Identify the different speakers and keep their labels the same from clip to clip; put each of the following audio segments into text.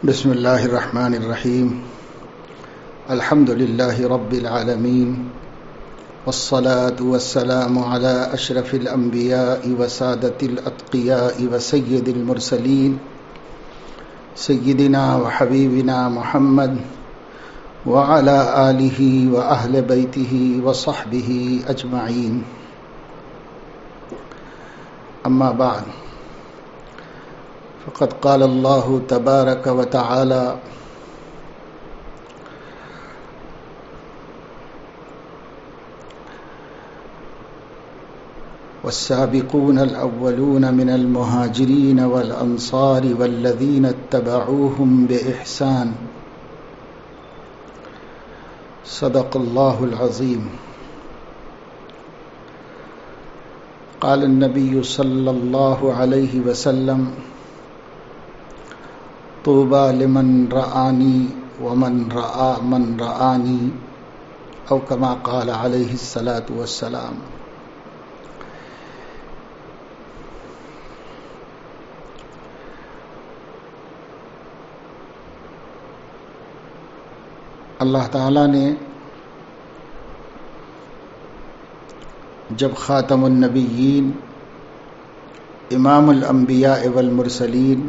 Speaker 1: بسم اللہ الرحمن الرحیم الحمد للہ رب العالمین والصلاة والسلام على اشرف الانبیاء وسادۃ الاتقیاء وسید المرسلین سیدنا وحبیبنا محمد وعلى آلہ واہل بیتہ وصحبہ اجمعین، اما بعد فقد قال اللہ تبارک وتعالی والسابقون الأولون من المهاجرين والأنصار والذين اتبعوهم بإحسان صدق الله العظيم. قال النبي صلى الله عليه وسلم: طوبى لمن رآني ومن رأى من رآني، أو كما قال عليه الصلاة والسلام. اللہ تعالیٰ نے جب خاتم النبیین، امام الانبیاء والمرسلین،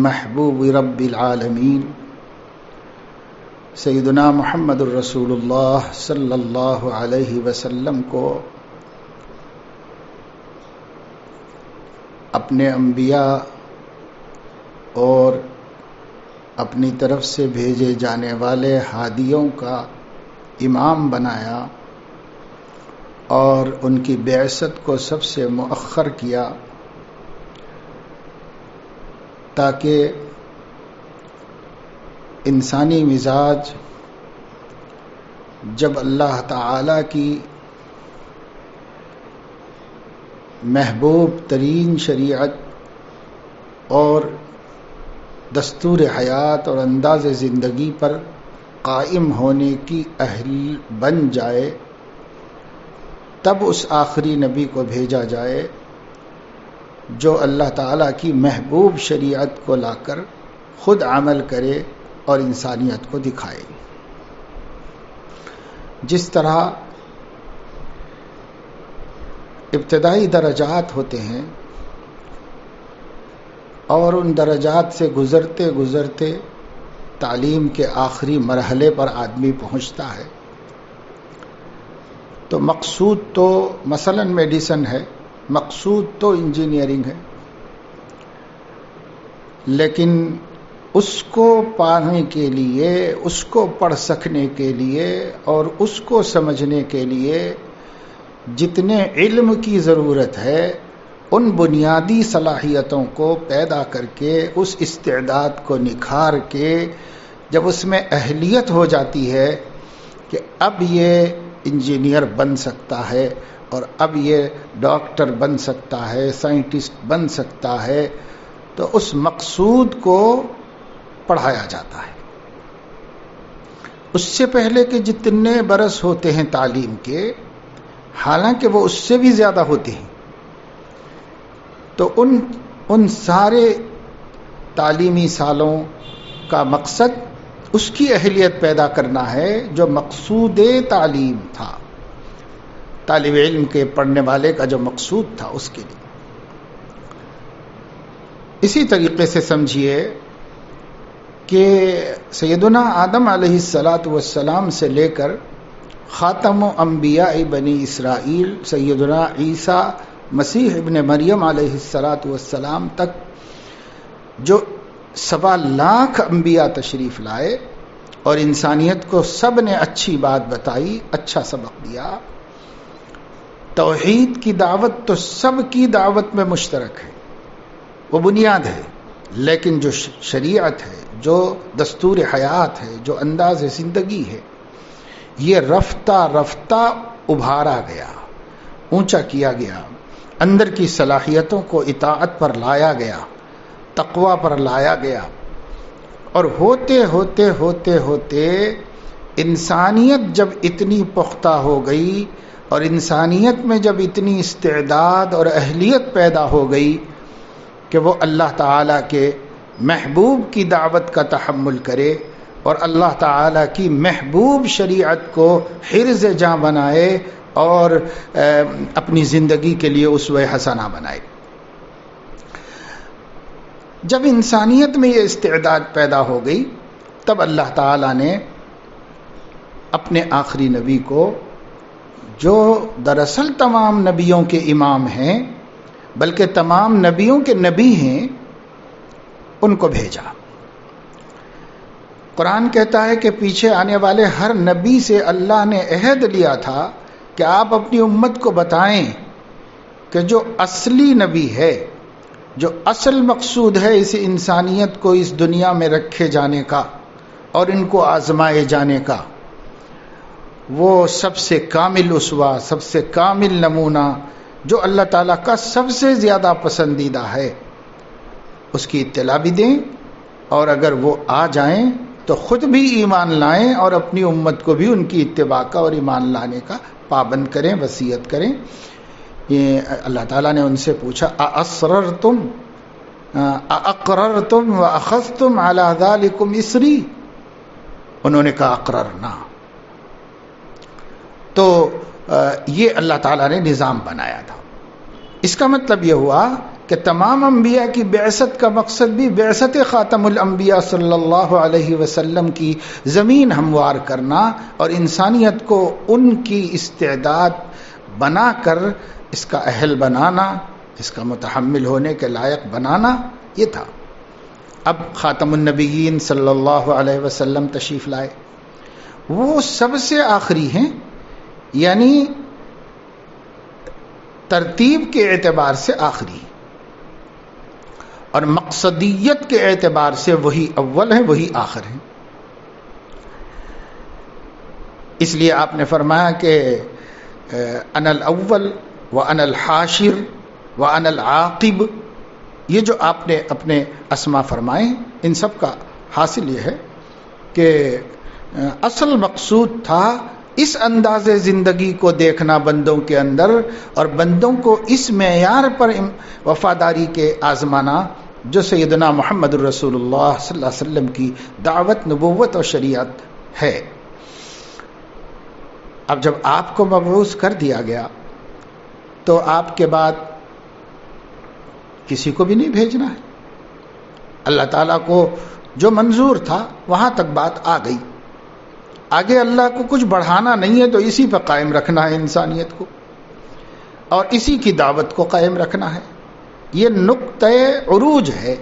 Speaker 1: محبوب رب العالمین سیدنا محمد الرسول اللہ صلی اللہ علیہ وسلم کو اپنے انبیاء اور اپنی طرف سے بھیجے جانے والے ہادیوں کا امام بنایا اور ان کی بعثت کو سب سے مؤخر کیا، تاکہ انسانی مزاج جب اللہ تعالی کی محبوب ترین شریعت اور دستور حیات اور انداز زندگی پر قائم ہونے کی اہل بن جائے، تب اس آخری نبی کو بھیجا جائے جو اللہ تعالیٰ کی محبوب شریعت کو لا کر خود عمل کرے اور انسانیت کو دکھائے. جس طرح ابتدائی درجات ہوتے ہیں اور ان درجات سے گزرتے گزرتے تعلیم کے آخری مرحلے پر آدمی پہنچتا ہے، تو مقصود تو مثلا میڈیسن ہے، مقصود تو انجینئرنگ ہے، لیکن اس کو پانے کے لیے، اس کو پڑھ سکنے کے لیے اور اس کو سمجھنے کے لیے جتنے علم کی ضرورت ہے، ان بنیادی صلاحیتوں کو پیدا کر کے، اس استعداد کو نکھار کے جب اس میں اہلیت ہو جاتی ہے کہ اب یہ انجینئر بن سکتا ہے اور اب یہ ڈاکٹر بن سکتا ہے، سائنٹسٹ بن سکتا ہے، تو اس مقصود کو پڑھایا جاتا ہے. اس سے پہلے کہ جتنے برس ہوتے ہیں تعلیم کے، حالانکہ وہ اس سے بھی زیادہ ہوتے ہیں، تو ان سارے تعلیمی سالوں کا مقصد اس کی اہلیت پیدا کرنا ہے جو مقصود تعلیم تھا، طالب علم کے پڑھنے والے کا جو مقصود تھا اس کے لیے. اسی طریقے سے سمجھیے کہ سیدنا آدم علیہ السلام سے لے کر خاتم و انبیاء بنی اسرائیل سیدنا عیسیٰ مسیح ابن مریم علیہ السلام تک جو 1.25 لاکھ انبیاء تشریف لائے اور انسانیت کو سب نے اچھی بات بتائی، اچھا سبق دیا. توحید کی دعوت تو سب کی دعوت میں مشترک ہے، وہ بنیاد ہے، لیکن جو شریعت ہے، جو دستور حیات ہے، جو انداز زندگی ہے، یہ رفتہ رفتہ ابھارا گیا، اونچا کیا گیا، اندر کی صلاحیتوں کو اطاعت پر لایا گیا، تقوی پر لایا گیا، اور ہوتے ہوتے ہوتے ہوتے انسانیت جب اتنی پختہ ہو گئی اور انسانیت میں جب اتنی استعداد اور اہلیت پیدا ہو گئی کہ وہ اللہ تعالیٰ کے محبوب کی دعوت کا تحمل کرے اور اللہ تعالیٰ کی محبوب شریعت کو حرز جاں بنائے اور اپنی زندگی کے لیے اسوہ حسنہ بنائے۔ جب انسانیت میں یہ استعداد پیدا ہو گئی تب اللہ تعالیٰ نے اپنے آخری نبی کو، جو دراصل تمام نبیوں کے امام ہیں بلکہ تمام نبیوں کے نبی ہیں، ان کو بھیجا۔ قرآن کہتا ہے کہ پیچھے آنے والے ہر نبی سے اللہ نے عہد لیا تھا کہ آپ اپنی امت کو بتائیں کہ جو اصلی نبی ہے، جو اصل مقصود ہے اس انسانیت کو اس دنیا میں رکھے جانے کا اور ان کو آزمائے جانے کا، وہ سب سے کامل اسوہ، سب سے کامل نمونہ، جو اللہ تعالیٰ کا سب سے زیادہ پسندیدہ ہے، اس کی اطلاع بھی دیں، اور اگر وہ آ جائیں تو خود بھی ایمان لائیں اور اپنی امت کو بھی ان کی اتباع کا اور ایمان لانے کا پابند کریں، وصیت کریں۔ یہ اللہ تعالیٰ نے ان سے پوچھا اَأَسْرَرْتُمْ أَأَقْرَرْتُمْ وَأَخَذْتُمْ عَلَى ذَلِكُمْ إِصْرِي، انہوں نے کہا اقررنا۔ تو یہ اللہ تعالیٰ نے نظام بنایا تھا۔ اس کا مطلب یہ ہوا کہ تمام انبیاء کی بعثت کا مقصد بھی بعثت خاتم الانبیاء صلی اللہ علیہ وسلم کی زمین ہموار کرنا اور انسانیت کو ان کی استعداد بنا کر اس کا اہل بنانا، اس کا متحمل ہونے کے لائق بنانا، یہ تھا۔ اب خاتم النبیین صلی اللہ علیہ وسلم تشریف لائے، وہ سب سے آخری ہیں، یعنی ترتیب کے اعتبار سے آخری، اور مقصدیت کے اعتبار سے وہی اول ہیں، وہی آخر ہیں۔ اس لیے آپ نے فرمایا کہ انا الاول وانا الحاشر وانا العاقب، یہ جو آپ نے اپنے اسما فرمائے، ان سب کا حاصل یہ ہے کہ اصل مقصود تھا اس انداز زندگی کو دیکھنا بندوں کے اندر، اور بندوں کو اس معیار پر وفاداری کے آزمانا جو سیدنا محمد الرسول اللہ صلی اللہ علیہ وسلم کی دعوت، نبوت اور شریعت ہے۔ اب جب آپ کو مبعوث کر دیا گیا تو آپ کے بعد کسی کو بھی نہیں بھیجنا ہے۔ اللہ تعالیٰ کو جو منظور تھا وہاں تک بات آ گئی، آگے اللہ کو کچھ بڑھانا نہیں ہے، تو اسی پہ قائم رکھنا ہے انسانیت کو، اور اسی کی دعوت کو قائم رکھنا ہے۔ یہ نقطۂ عروج ہے،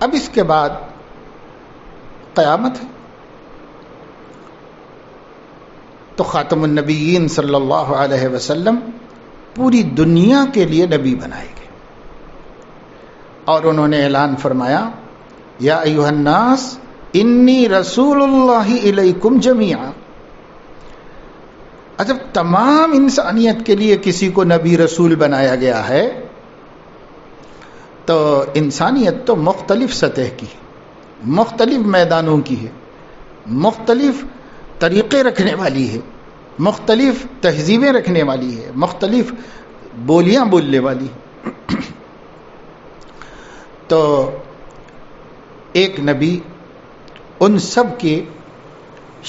Speaker 1: اب اس کے بعد قیامت ہے۔ تو خاتم النبیین صلی اللہ علیہ وسلم پوری دنیا کے لیے نبی بنائے گئے، اور انہوں نے اعلان فرمایا یا ایھا الناس انی رسول اللہ الیکم جمیعا۔ جب تمام انسانیت کے لیے کسی کو نبی رسول بنایا گیا ہے تو انسانیت تو مختلف سطح کی ہے، مختلف میدانوں کی ہے، مختلف طریقے رکھنے والی ہے، مختلف تہذیبیں رکھنے والی ہے، مختلف بولیاں بولنے والی ہے۔ تو ایک نبی ان سب کی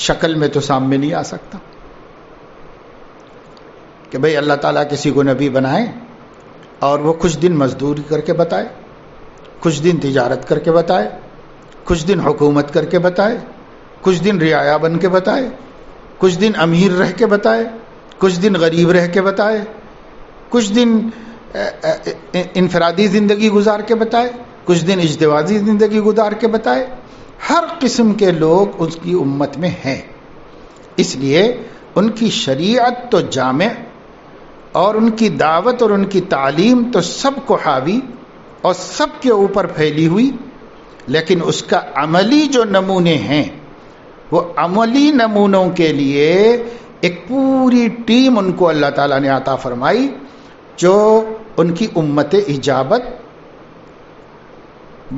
Speaker 1: شکل میں تو سامنے نہیں آ سکتا کہ بھئی اللہ تعالیٰ کسی کو نبی بنائے اور وہ کچھ دن مزدوری کر کے بتائے، کچھ دن تجارت کر کے بتائے، کچھ دن حکومت کر کے بتائے، کچھ دن رعایا بن کے بتائے، کچھ دن امیر رہ کے بتائے، کچھ دن غریب رہ کے بتائے، کچھ دن انفرادی زندگی گزار کے بتائے، کچھ دن اجتماعی زندگی گزار کے بتائے۔ ہر قسم کے لوگ اس کی امت میں ہیں، اس لیے ان کی شریعت تو جامع اور ان کی دعوت اور ان کی تعلیم تو سب کو حاوی اور سب کے اوپر پھیلی ہوئی، لیکن اس کا عملی جو نمونے ہیں وہ عملی نمونوں کے لیے ایک پوری ٹیم ان کو اللہ تعالیٰ نے عطا فرمائی جو ان کی امت اجابت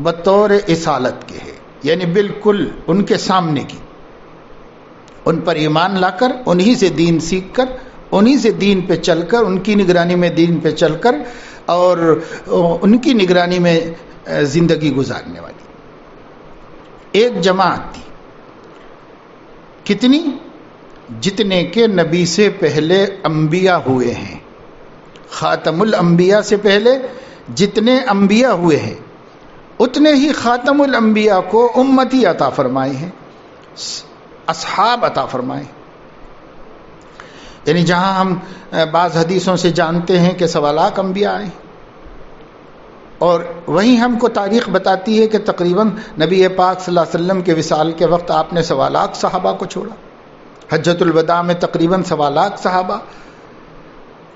Speaker 1: بطور اصالت کے ہے، یعنی بالکل ان کے سامنے کی، ان پر ایمان لا کر، انہی سے دین سیکھ کر، انہی سے دین پہ چل کر، ان کی نگرانی میں دین پہ چل کر اور ان کی نگرانی میں زندگی گزارنے والی۔ ایک جماعت تھی. کتنی؟ جتنے کے نبی سے پہلے انبیاء ہوئے ہیں. خاتم الانبیاء سے پہلے جتنے انبیاء ہوئے ہیں اتنے ہی خاتم الانبیاء کو امتی عطا فرمائے ہیں، اصحاب عطا فرمائے. یعنی جہاں ہم بعض حدیثوں سے جانتے ہیں کہ 1.25 لاکھ انبیاء آئے، اور وہیں ہم کو تاریخ بتاتی ہے کہ تقریباً نبی پاک صلی اللہ علیہ وسلم کے وصال کے وقت آپ نے 1.25 لاکھ صحابہ کو چھوڑا. حجۃ الوداع میں تقریباً 1.25 لاکھ صحابہ.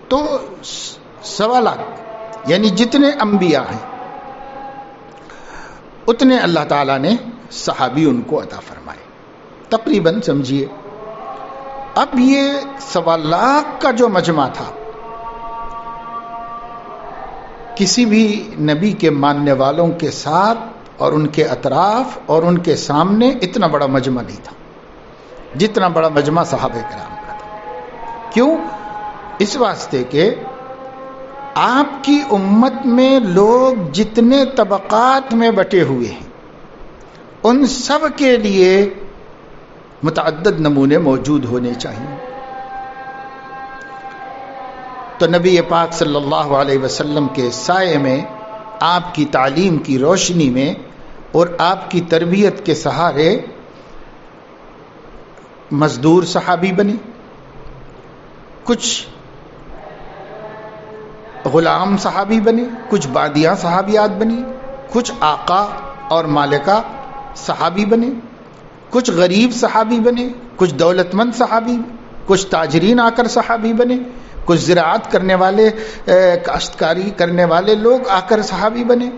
Speaker 1: تو 1.25 لاکھ یعنی جتنے انبیاء ہیں اتنے اللہ تعالیٰ نے صحابی ان کو عطا فرمائے تقریباً. سمجھیے اب یہ 1.25 لاکھ کا جو مجمع تھا، کسی بھی نبی کے ماننے والوں کے ساتھ اور ان کے اطراف اور ان کے سامنے اتنا بڑا مجمع نہیں تھا جتنا بڑا مجمع صحابہ کرام کا تھا. کیوں؟ اس واسطے کہ آپ کی امت میں لوگ جتنے طبقات میں بٹے ہوئے ہیں ان سب کے لیے متعدد نمونے موجود ہونے چاہیے. تو نبی پاک صلی اللہ علیہ وسلم کے سائے میں، آپ کی تعلیم کی روشنی میں اور آپ کی تربیت کے سہارے مزدور صحابی بنے، کچھ غلام صحابی بنے، کچھ بادیاں صحابیات بنی، کچھ آقا اور مالکہ صحابی بنے، کچھ غریب صحابی بنے، کچھ دولت مند صحابی، کچھ تاجرین آ کر صحابی بنے، کچھ زراعت کرنے والے، کاشتکاری کرنے والے لوگ آ کر صحابی بنے،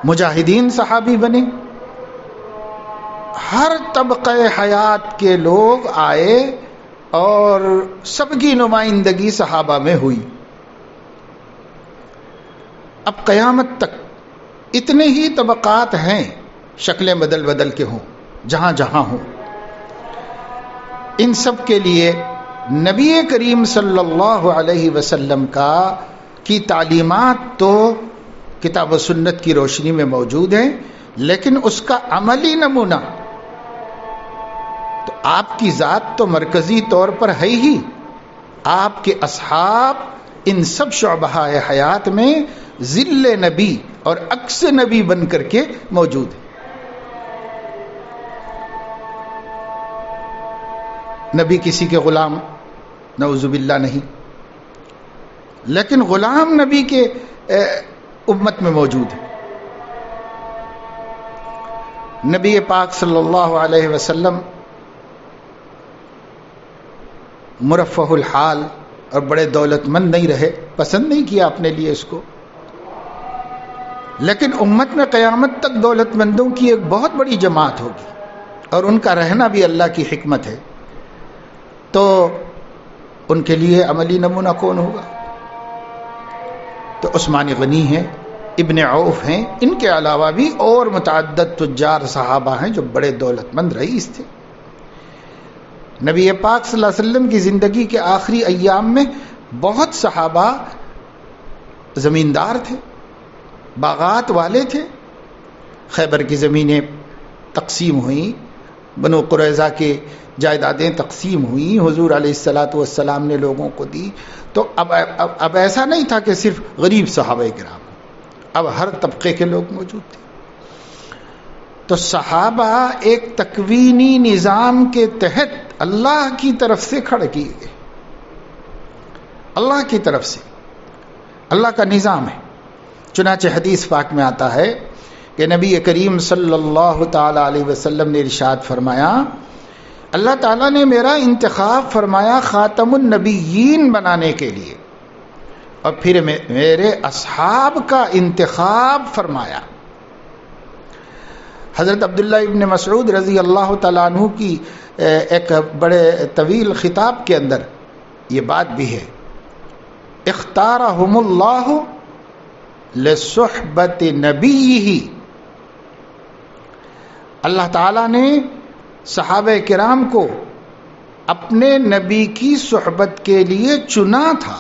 Speaker 1: مجاہدین صحابی بنے. ہر طبقہ حیات کے لوگ آئے اور سب کی نمائندگی صحابہ میں ہوئی. اب قیامت تک اتنے ہی طبقات ہیں، شکلیں بدل بدل کے ہوں، جہاں جہاں ہوں. ان سب کے لیے نبی کریم صلی اللہ علیہ وسلم کی تعلیمات تو کتاب و سنت کی روشنی میں موجود ہیں، لیکن اس کا عملی نمونہ تو آپ کی ذات تو مرکزی طور پر ہے ہی، آپ کے اصحاب ان سب شعبہ حیات میں ظل نبی اور عکس نبی بن کر کے موجود ہیں. نبی کسی کے غلام نعوذ باللہ نہیں، لیکن غلام نبی کے امت میں موجود ہے. نبی پاک صلی اللہ علیہ وسلم مرفہ الحال اور بڑے دولت مند نہیں رہے، پسند نہیں کیا اپنے لیے اس کو، لیکن امت میں قیامت تک دولت مندوں کی ایک بہت بڑی جماعت ہوگی اور ان کا رہنا بھی اللہ کی حکمت ہے. تو ان کے لیے عملی نمونہ کون ہوگا؟ تو عثمان غنی ہیں، ابن عوف ہیں، ان کے علاوہ بھی اور متعدد تجار صحابہ ہیں جو بڑے دولت مند رئیس تھے. نبی پاک صلی اللہ علیہ وسلم کی زندگی کے آخری ایام میں بہت صحابہ زمیندار تھے، باغات والے تھے. خیبر کی زمینیں تقسیم ہوئیں، بنو قریظہ کے جائیدادیں تقسیم ہوئیں، حضور علیہ الصلاۃ والسلام نے لوگوں کو دی. تو اب ایسا نہیں تھا کہ صرف غریب صحابہ کرام، اب ہر طبقے کے لوگ موجود تھے. تو صحابہ ایک تکوینی نظام کے تحت اللہ کی طرف سے کھڑے کیے گئے، اللہ کی طرف سے، اللہ کا نظام ہے. چنانچہ حدیث پاک میں آتا ہے کہ نبی کریم صلی اللہ تعالی علیہ وسلم نے ارشاد فرمایا، اللہ تعالیٰ نے میرا انتخاب فرمایا خاتم النبیین بنانے کے لیے، اور پھر میرے اصحاب کا انتخاب فرمایا. حضرت عبداللہ ابن مسعود رضی اللہ تعالیٰ عنہ کی ایک بڑے طویل خطاب کے اندر یہ بات بھی ہے، اختارہم اللہ لصحبت نبیہ، اللہ تعالیٰ نے صحابہ کرام کو اپنے نبی کی صحبت کے لیے چنا تھا.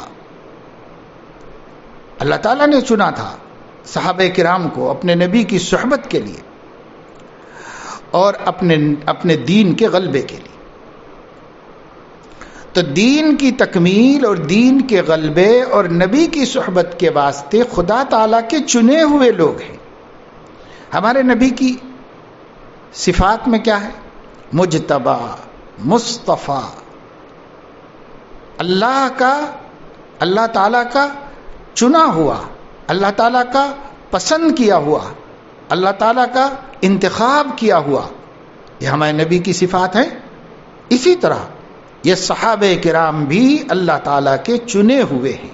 Speaker 1: اللہ تعالیٰ نے چنا تھا صحابہ کرام کو اپنے نبی کی صحبت کے لیے. اور اپنے دین کے غلبے کے لیے. تو دین کی تکمیل اور دین کے غلبے اور نبی کی صحبت کے واسطے خدا تعالیٰ کے چنے ہوئے لوگ ہیں. ہمارے نبی کی صفات میں کیا ہے؟ مجتبی، مصطفیٰ، اللہ تعالیٰ کا چنا ہوا، اللہ تعالیٰ کا پسند کیا ہوا، اللہ تعالیٰ کا انتخاب کیا ہوا. یہ ہمارے نبی کی صفات ہیں. اسی طرح یہ صحابہ کرام بھی اللہ تعالیٰ کے چنے ہوئے ہیں.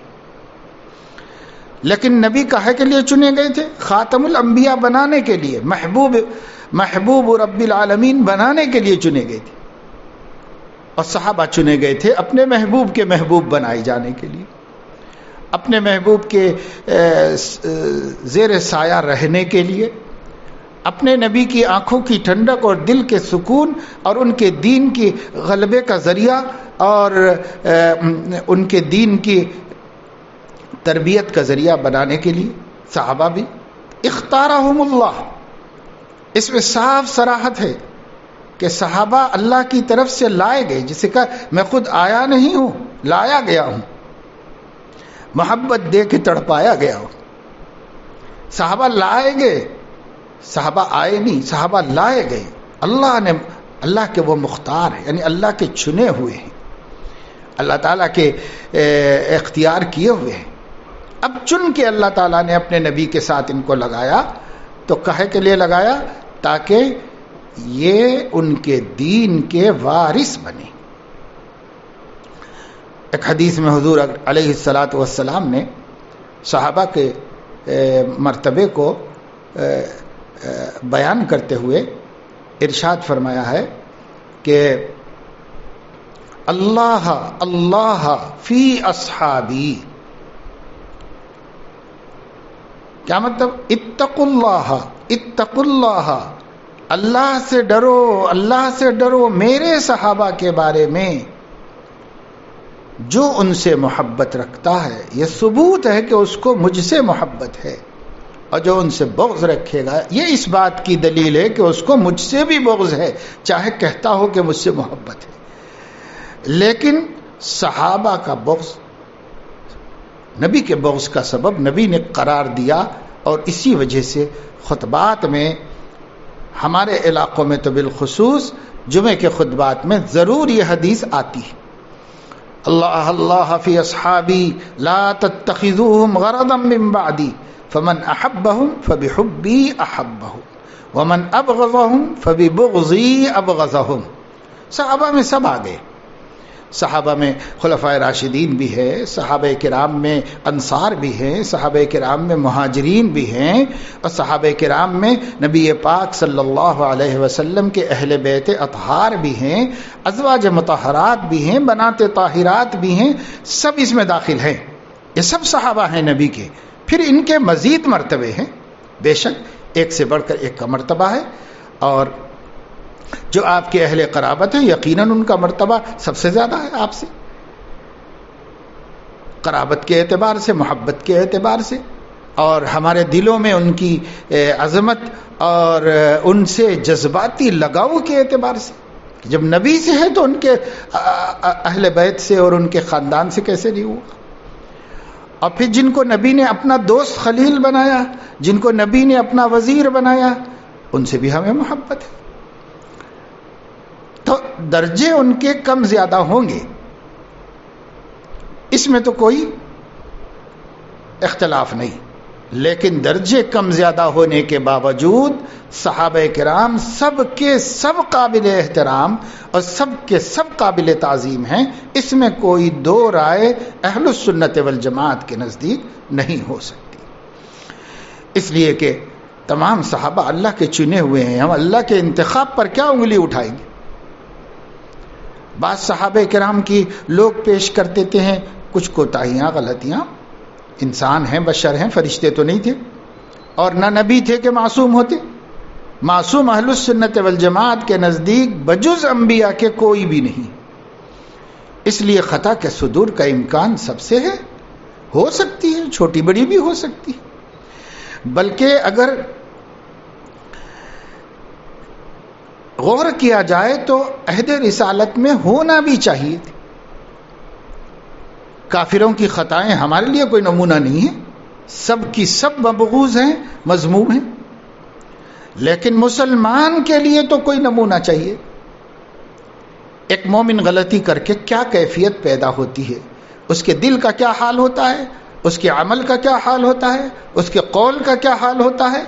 Speaker 1: لیکن نبی کاہے کے لیے چنے گئے تھے؟ خاتم الانبیاء بنانے کے لیے، محبوب رب العالمین بنانے کے لیے چنے گئے تھے. اور صحابہ چنے گئے تھے اپنے محبوب کے محبوب بنائے جانے کے لیے، اپنے محبوب کے زیر سایہ رہنے کے لیے، اپنے نبی کی آنکھوں کی ٹھنڈک اور دل کے سکون اور ان کے دین کی غلبے کا ذریعہ اور ان کے دین کی تربیت کا ذریعہ بنانے کے لیے. صحابہ بھی اختارہم اللہ. اس میں صاف صراحت ہے کہ صحابہ اللہ کی طرف سے لائے گئے. جسے کہا میں خود آیا نہیں ہوں، لایا گیا ہوں، محبت دے کے تڑپایا گیا ہوں. صحابہ لائے گئے، صحابہ آئے نہیں، صحابہ لائے گئے. اللہ کے وہ مختار ہیں، یعنی اللہ کے چنے ہوئے ہیں، اللہ تعالیٰ کے اختیار کیے ہوئے ہیں. اب چن کے اللہ تعالیٰ نے اپنے نبی کے ساتھ ان کو لگایا. تو کہے کے لیے لگایا؟ تاکہ یہ ان کے دین کے وارث بنے. ایک حدیث میں حضور علیہ الصلاۃ والسلام نے صحابہ کے مرتبے کو بیان کرتے ہوئے ارشاد فرمایا ہے کہ اللہ اللہ فی اصحابی. کیا مطلب؟ اتقوا اللہ، اللہ سے ڈرو، اللہ سے ڈرو میرے صحابہ کے بارے میں. جو ان سے محبت رکھتا ہے یہ ثبوت ہے کہ اس کو مجھ سے محبت ہے، اور جو ان سے بغض رکھے گا یہ اس بات کی دلیل ہے کہ اس کو مجھ سے بھی بغض ہے، چاہے کہتا ہو کہ مجھ سے محبت ہے. لیکن صحابہ کا بغض نبی کے بغض کا سبب نبی نے قرار دیا. اور اسی وجہ سے خطبات میں ہمارے علاقوں میں تو بالخصوص جمعے کے خطبات میں ضرور یہ حدیث آتی ہے، اللہ اللہ فی اصحابی لا تتخذوهم غرضا من بعدی فمن احبهم فبحبی احبهم ومن ابغضهم فببغضی ابغضهم. صحابہ میں سب آ گئے. صحابہ میں خلفائے راشدین بھی ہے، صحابہ کرام میں انصار بھی ہیں، صحابہ کرام میں مہاجرین بھی ہیں، اور صحابہ کرام میں نبی پاک صلی اللہ علیہ وسلم کے اہل بیت اطہار بھی ہیں، ازواج مطہرات بھی ہیں، بنات طاہرات بھی ہیں. سب اس میں داخل ہیں. یہ سب صحابہ ہیں نبی کے. پھر ان کے مزید مرتبے ہیں، بے شک ایک سے بڑھ کر ایک کا مرتبہ ہے. اور جو آپ کے اہل قرابت ہیں یقیناً ان کا مرتبہ سب سے زیادہ ہے آپ سے، قرابت کے اعتبار سے، محبت کے اعتبار سے، اور ہمارے دلوں میں ان کی عظمت اور ان سے جذباتی لگاؤ کے اعتبار سے. جب نبی سے ہے تو ان کے اہل بیت سے اور ان کے خاندان سے کیسے نہیں ہوا. اور پھر جن کو نبی نے اپنا دوست خلیل بنایا، جن کو نبی نے اپنا وزیر بنایا، ان سے بھی ہمیں محبت ہے. تو درجے ان کے کم زیادہ ہوں گے، اس میں تو کوئی اختلاف نہیں. لیکن درجے کم زیادہ ہونے کے باوجود صحابہ کرام سب کے سب قابل احترام اور سب کے سب قابل تعظیم ہیں. اس میں کوئی دو رائے اہل السنت والجماعت کے نزدیک نہیں ہو سکتی. اس لیے کہ تمام صحابہ اللہ کے چنے ہوئے ہیں. ہم اللہ کے انتخاب پر کیا انگلی اٹھائیں گے؟ بعض صحابہ کرام کی لوگ پیش کر دیتے ہیں کچھ کوتاہیاں، غلطیاں. انسان ہیں، بشر ہیں، فرشتے تو نہیں تھے، اور نہ نبی تھے کہ معصوم ہوتے. معصوم اہل السنت والجماعت کے نزدیک بجز انبیاء کے کوئی بھی نہیں. اس لیے خطا کے صدور کا امکان سب سے ہے، ہو سکتی ہے، چھوٹی بڑی بھی ہو سکتی ہے. بلکہ اگر غور کیا جائے تو عہد رسالت میں ہونا بھی چاہیے تھی. کافروں کی خطائیں ہمارے لیے کوئی نمونہ نہیں ہے، سب کی سب مبغوض ہیں، مذموم ہیں، لیکن مسلمان کے لیے تو کوئی نمونہ چاہیے. ایک مومن غلطی کر کے کیا کیفیت پیدا ہوتی ہے، اس کے دل کا کیا حال ہوتا ہے، اس کے عمل کا کیا حال ہوتا ہے، اس کے قول کا کیا حال ہوتا ہے.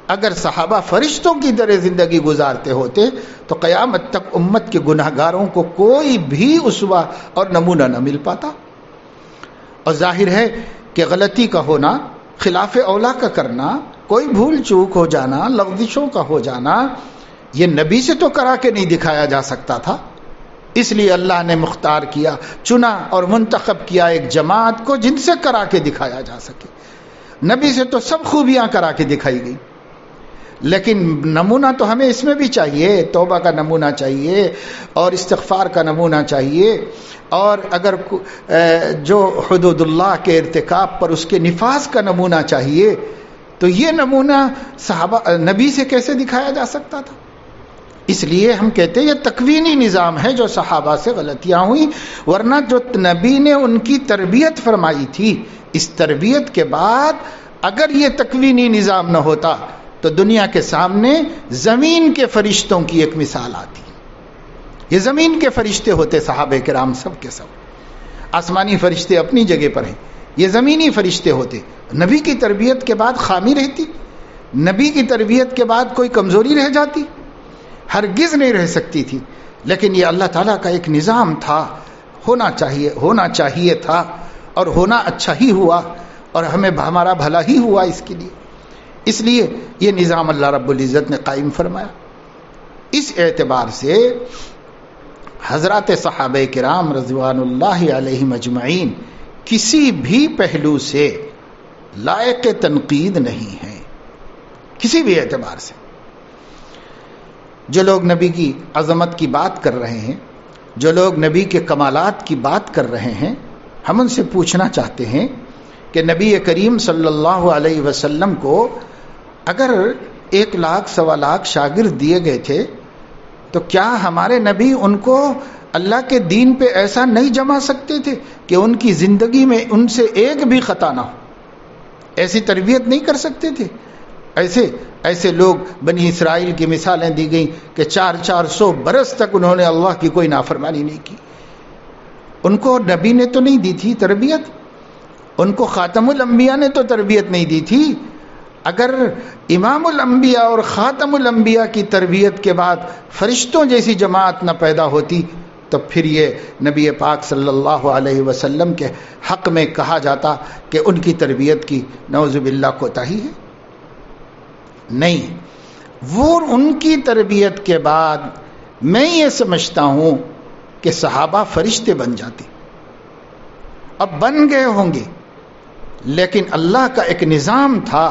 Speaker 1: اگر صحابہ فرشتوں کی طرح زندگی گزارتے ہوتے تو قیامت تک امت کے گناہ گاروں کو کوئی بھی اسوہ اور نمونہ نہ مل پاتا. اور ظاہر ہے کہ غلطی کا ہونا، خلاف اولا کا کرنا، کوئی بھول چوک ہو جانا، لغزشوں کا ہو جانا، یہ نبی سے تو کرا کے نہیں دکھایا جا سکتا تھا. اس لیے اللہ نے مختار کیا، چنا اور منتخب کیا ایک جماعت کو جن سے کرا کے دکھایا جا سکے. نبی سے تو سب خوبیاں کرا کے دکھائی گئی، لیکن نمونہ تو ہمیں اس میں بھی چاہیے. توبہ کا نمونہ چاہیے اور استغفار کا نمونہ چاہیے، اور اگر جو حدود اللہ کے ارتکاب پر اس کے نفاذ کا نمونہ چاہیے، تو یہ نمونہ صحابہ نبی سے کیسے دکھایا جا سکتا تھا؟ اس لیے ہم کہتے ہیں یہ تکوینی نظام ہے جو صحابہ سے غلطیاں ہوئیں، ورنہ جو نبی نے ان کی تربیت فرمائی تھی، اس تربیت کے بعد اگر یہ تکوینی نظام نہ ہوتا تو دنیا کے سامنے زمین کے فرشتوں کی ایک مثال آتی. یہ زمین کے فرشتے ہوتے صحابہ کرام سب کے سب. آسمانی فرشتے اپنی جگہ پر ہیں، یہ زمینی فرشتے ہوتے. نبی کی تربیت کے بعد خامی رہتی؟ نبی کی تربیت کے بعد کوئی کمزوری رہ جاتی؟ ہرگز نہیں رہ سکتی تھی. لیکن یہ اللہ تعالیٰ کا ایک نظام تھا، ہونا چاہیے تھا، اور ہونا اچھا ہی ہوا، اور ہمیں ہمارا بھلا ہی ہوا اس کے لیے. اس لیے یہ نظام اللہ رب العزت نے قائم فرمایا. اس اعتبار سے حضرات صحابہ کرام رضوان اللہ علیہم اجمعین کسی بھی پہلو سے لائق تنقید نہیں ہیں، کسی بھی اعتبار سے. جو لوگ نبی کی عظمت کی بات کر رہے ہیں، جو لوگ نبی کے کمالات کی بات کر رہے ہیں، ہم ان سے پوچھنا چاہتے ہیں کہ نبی کریم صلی اللہ علیہ وسلم کو اگر 1 لاکھ 1.25 لاکھ شاگرد دیے گئے تھے تو کیا ہمارے نبی ان کو اللہ کے دین پہ ایسا نہیں جما سکتے تھے کہ ان کی زندگی میں ان سے ایک بھی خطا نہ ہو؟ ایسی تربیت نہیں کر سکتے تھے؟ ایسے لوگ بنی اسرائیل کی مثالیں دی گئیں کہ 400 برس تک انہوں نے اللہ کی کوئی نافرمانی نہیں کی. ان کو نبی نے تو نہیں دی تھی تربیت، ان کو خاتم الانبیاء نے تو تربیت نہیں دی تھی. اگر امام الانبیاء اور خاتم الانبیاء کی تربیت کے بعد فرشتوں جیسی جماعت نہ پیدا ہوتی تو پھر یہ نبی پاک صلی اللہ علیہ وسلم کے حق میں کہا جاتا کہ ان کی تربیت کی نعوذ باللہ کوتاہی ہے. نہیں، وہ ان کی تربیت کے بعد میں یہ سمجھتا ہوں کہ صحابہ فرشتے بن جاتے. اب بن گئے ہوں گے، لیکن اللہ کا ایک نظام تھا،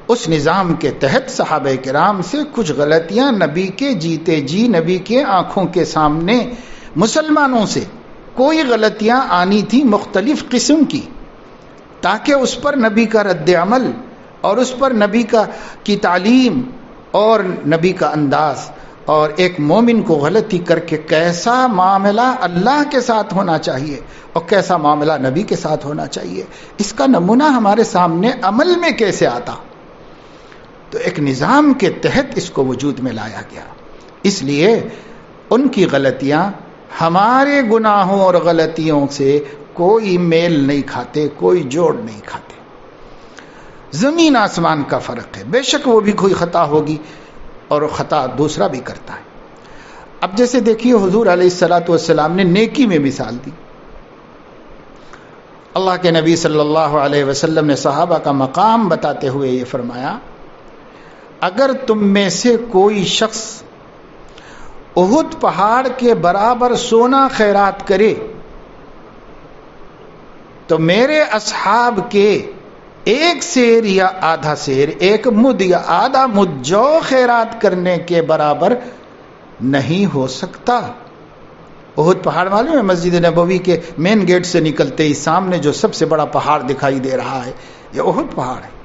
Speaker 1: اس نظام کے تحت صحابہ کرام سے کچھ غلطیاں نبی کے جیتے جی، نبی کے آنکھوں کے سامنے مسلمانوں سے کوئی غلطیاں آنی تھی مختلف قسم کی، تاکہ اس پر نبی کا رد عمل اور اس پر نبی کی تعلیم اور نبی کا انداز، اور ایک مومن کو غلطی کر کے کیسا معاملہ اللہ کے ساتھ ہونا چاہیے اور کیسا معاملہ نبی کے ساتھ ہونا چاہیے، اس کا نمونہ ہمارے سامنے عمل میں کیسے آتا. تو ایک نظام کے تحت اس کو وجود میں لایا گیا. اس لیے ان کی غلطیاں ہمارے گناہوں اور غلطیوں سے کوئی میل نہیں کھاتے، کوئی جوڑ نہیں کھاتے. زمین آسمان کا فرق ہے. بے شک وہ بھی کوئی خطا ہوگی اور خطا دوسرا بھی کرتا ہے. اب جیسے دیکھیے حضور علیہ الصلوۃ والسلام نے نیکی میں مثال دی. اللہ کے نبی صلی اللہ علیہ وسلم نے صحابہ کا مقام بتاتے ہوئے یہ فرمایا، اگر تم میں سے کوئی شخص احد پہاڑ کے برابر سونا خیرات کرے تو میرے اصحاب کے 1 سیر یا آدھا سیر، 1 مد یا آدھا مد جو خیرات کرنے کے برابر نہیں ہو سکتا. احد پہاڑ معلوم ہے؟ مسجد نبوی کے مین گیٹ سے نکلتے ہی سامنے جو سب سے بڑا پہاڑ دکھائی دے رہا ہے، یہ احد پہاڑ ہے.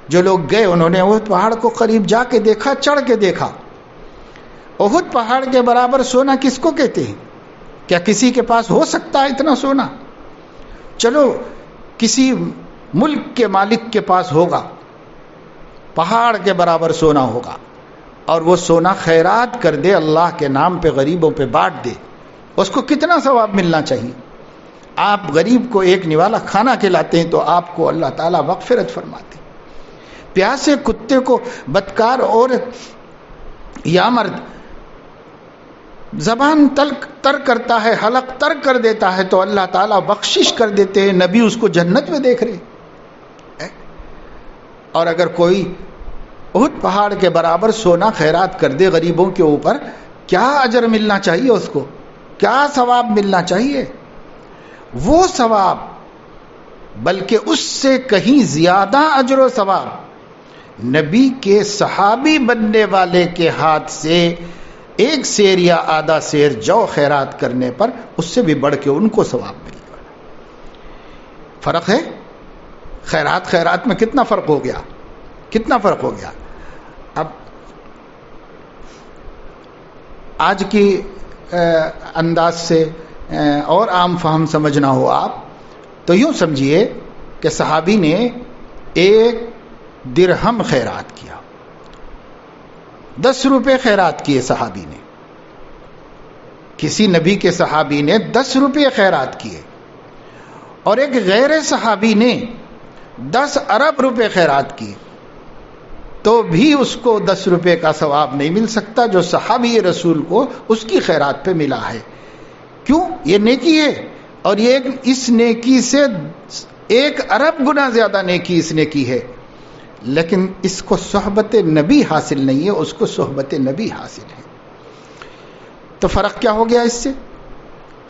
Speaker 1: جو لوگ گئے انہوں نے احد پہاڑ کو قریب جا کے دیکھا، چڑھ کے دیکھا احد پہاڑ کے برابر سونا کس کو کہتے ہیں؟ کیا کسی کے پاس ہو سکتا ہے اتنا سونا؟ چلو کسی ملک کے مالک کے پاس ہوگا، پہاڑ کے برابر سونا ہوگا، اور وہ سونا خیرات کر دے، اللہ کے نام پہ غریبوں پہ بانٹ دے، اس کو کتنا ثواب ملنا چاہیے؟ آپ غریب کو ایک نوالا کھانا کھلاتے ہیں تو آپ کو اللہ تعالیٰ مغفرت فرماتے ہیں۔ پیاسے کتے کو بدکار عورت یا مرد زبان تر کرتا ہے، حلق تر کر دیتا ہے تو اللہ تعالیٰ بخشش کر دیتے ہیں، نبی اس کو جنت میں دیکھ رہے۔ اور اگر کوئی احد پہاڑ کے برابر سونا خیرات کر دے غریبوں کے اوپر، کیا اجر ملنا چاہیے اس کو؟ کیا ثواب ملنا چاہیے؟ وہ ثواب بلکہ اس سے کہیں زیادہ اجر و ثواب نبی کے صحابی بننے والے کے ہاتھ سے ایک سیر یا آدھا سیر جو خیرات کرنے پر اس سے بھی بڑھ کے ان کو ثواب ملے گا۔ فرق ہے؟ خیرات میں کتنا فرق ہو گیا، کتنا فرق ہو گیا۔ اب آج کی انداز سے اور عام فہم سمجھنا ہو آپ تو یوں سمجھیے کہ صحابی نے 1 درہم خیرات کیا، 10 روپے خیرات کیے صحابی نے، کسی نبی کے صحابی نے 10 روپے خیرات کیے، اور ایک غیر صحابی نے 10 ارب روپے خیرات کیے، تو بھی اس کو 10 روپے کا ثواب نہیں مل سکتا جو صحابی رسول کو اس کی خیرات پہ ملا ہے۔ کیوں؟ یہ نیکی ہے، اور یہ اس نیکی سے 1 ارب گنا زیادہ نیکی اس نے کی ہے، لیکن اس کو صحبت نبی حاصل نہیں ہے، اس کو صحبت نبی حاصل ہے۔ تو فرق کیا ہو گیا اس سے؟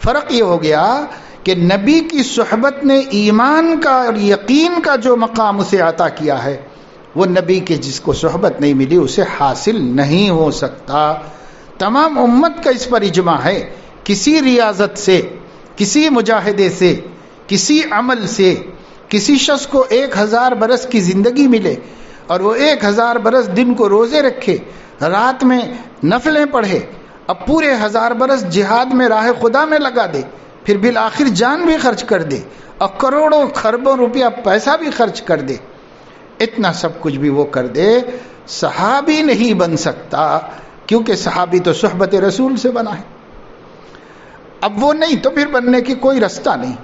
Speaker 1: فرق یہ ہو گیا کہ نبی کی صحبت نے ایمان کا اور یقین کا جو مقام اسے عطا کیا ہے، وہ نبی کے جس کو صحبت نہیں ملی اسے حاصل نہیں ہو سکتا۔ تمام امت کا اس پر اجماع ہے، کسی ریاضت سے، کسی مجاہدے سے، کسی عمل سے کسی شخص کو 1000 برس کی زندگی ملے اور وہ 1000 برس دن کو روزے رکھے، رات میں نفلیں پڑھے، اب پورے 1000 برس جہاد میں راہ خدا میں لگا دے، پھر بالآخر جان بھی خرچ کر دے اور کروڑوں خربوں روپیہ پیسہ بھی خرچ کر دے، اتنا سب کچھ بھی وہ کر دے، صحابی نہیں بن سکتا، کیونکہ صحابی تو صحبت رسول سے بنا ہے۔ اب وہ نہیں تو پھر بننے کی کوئی رستہ نہیں،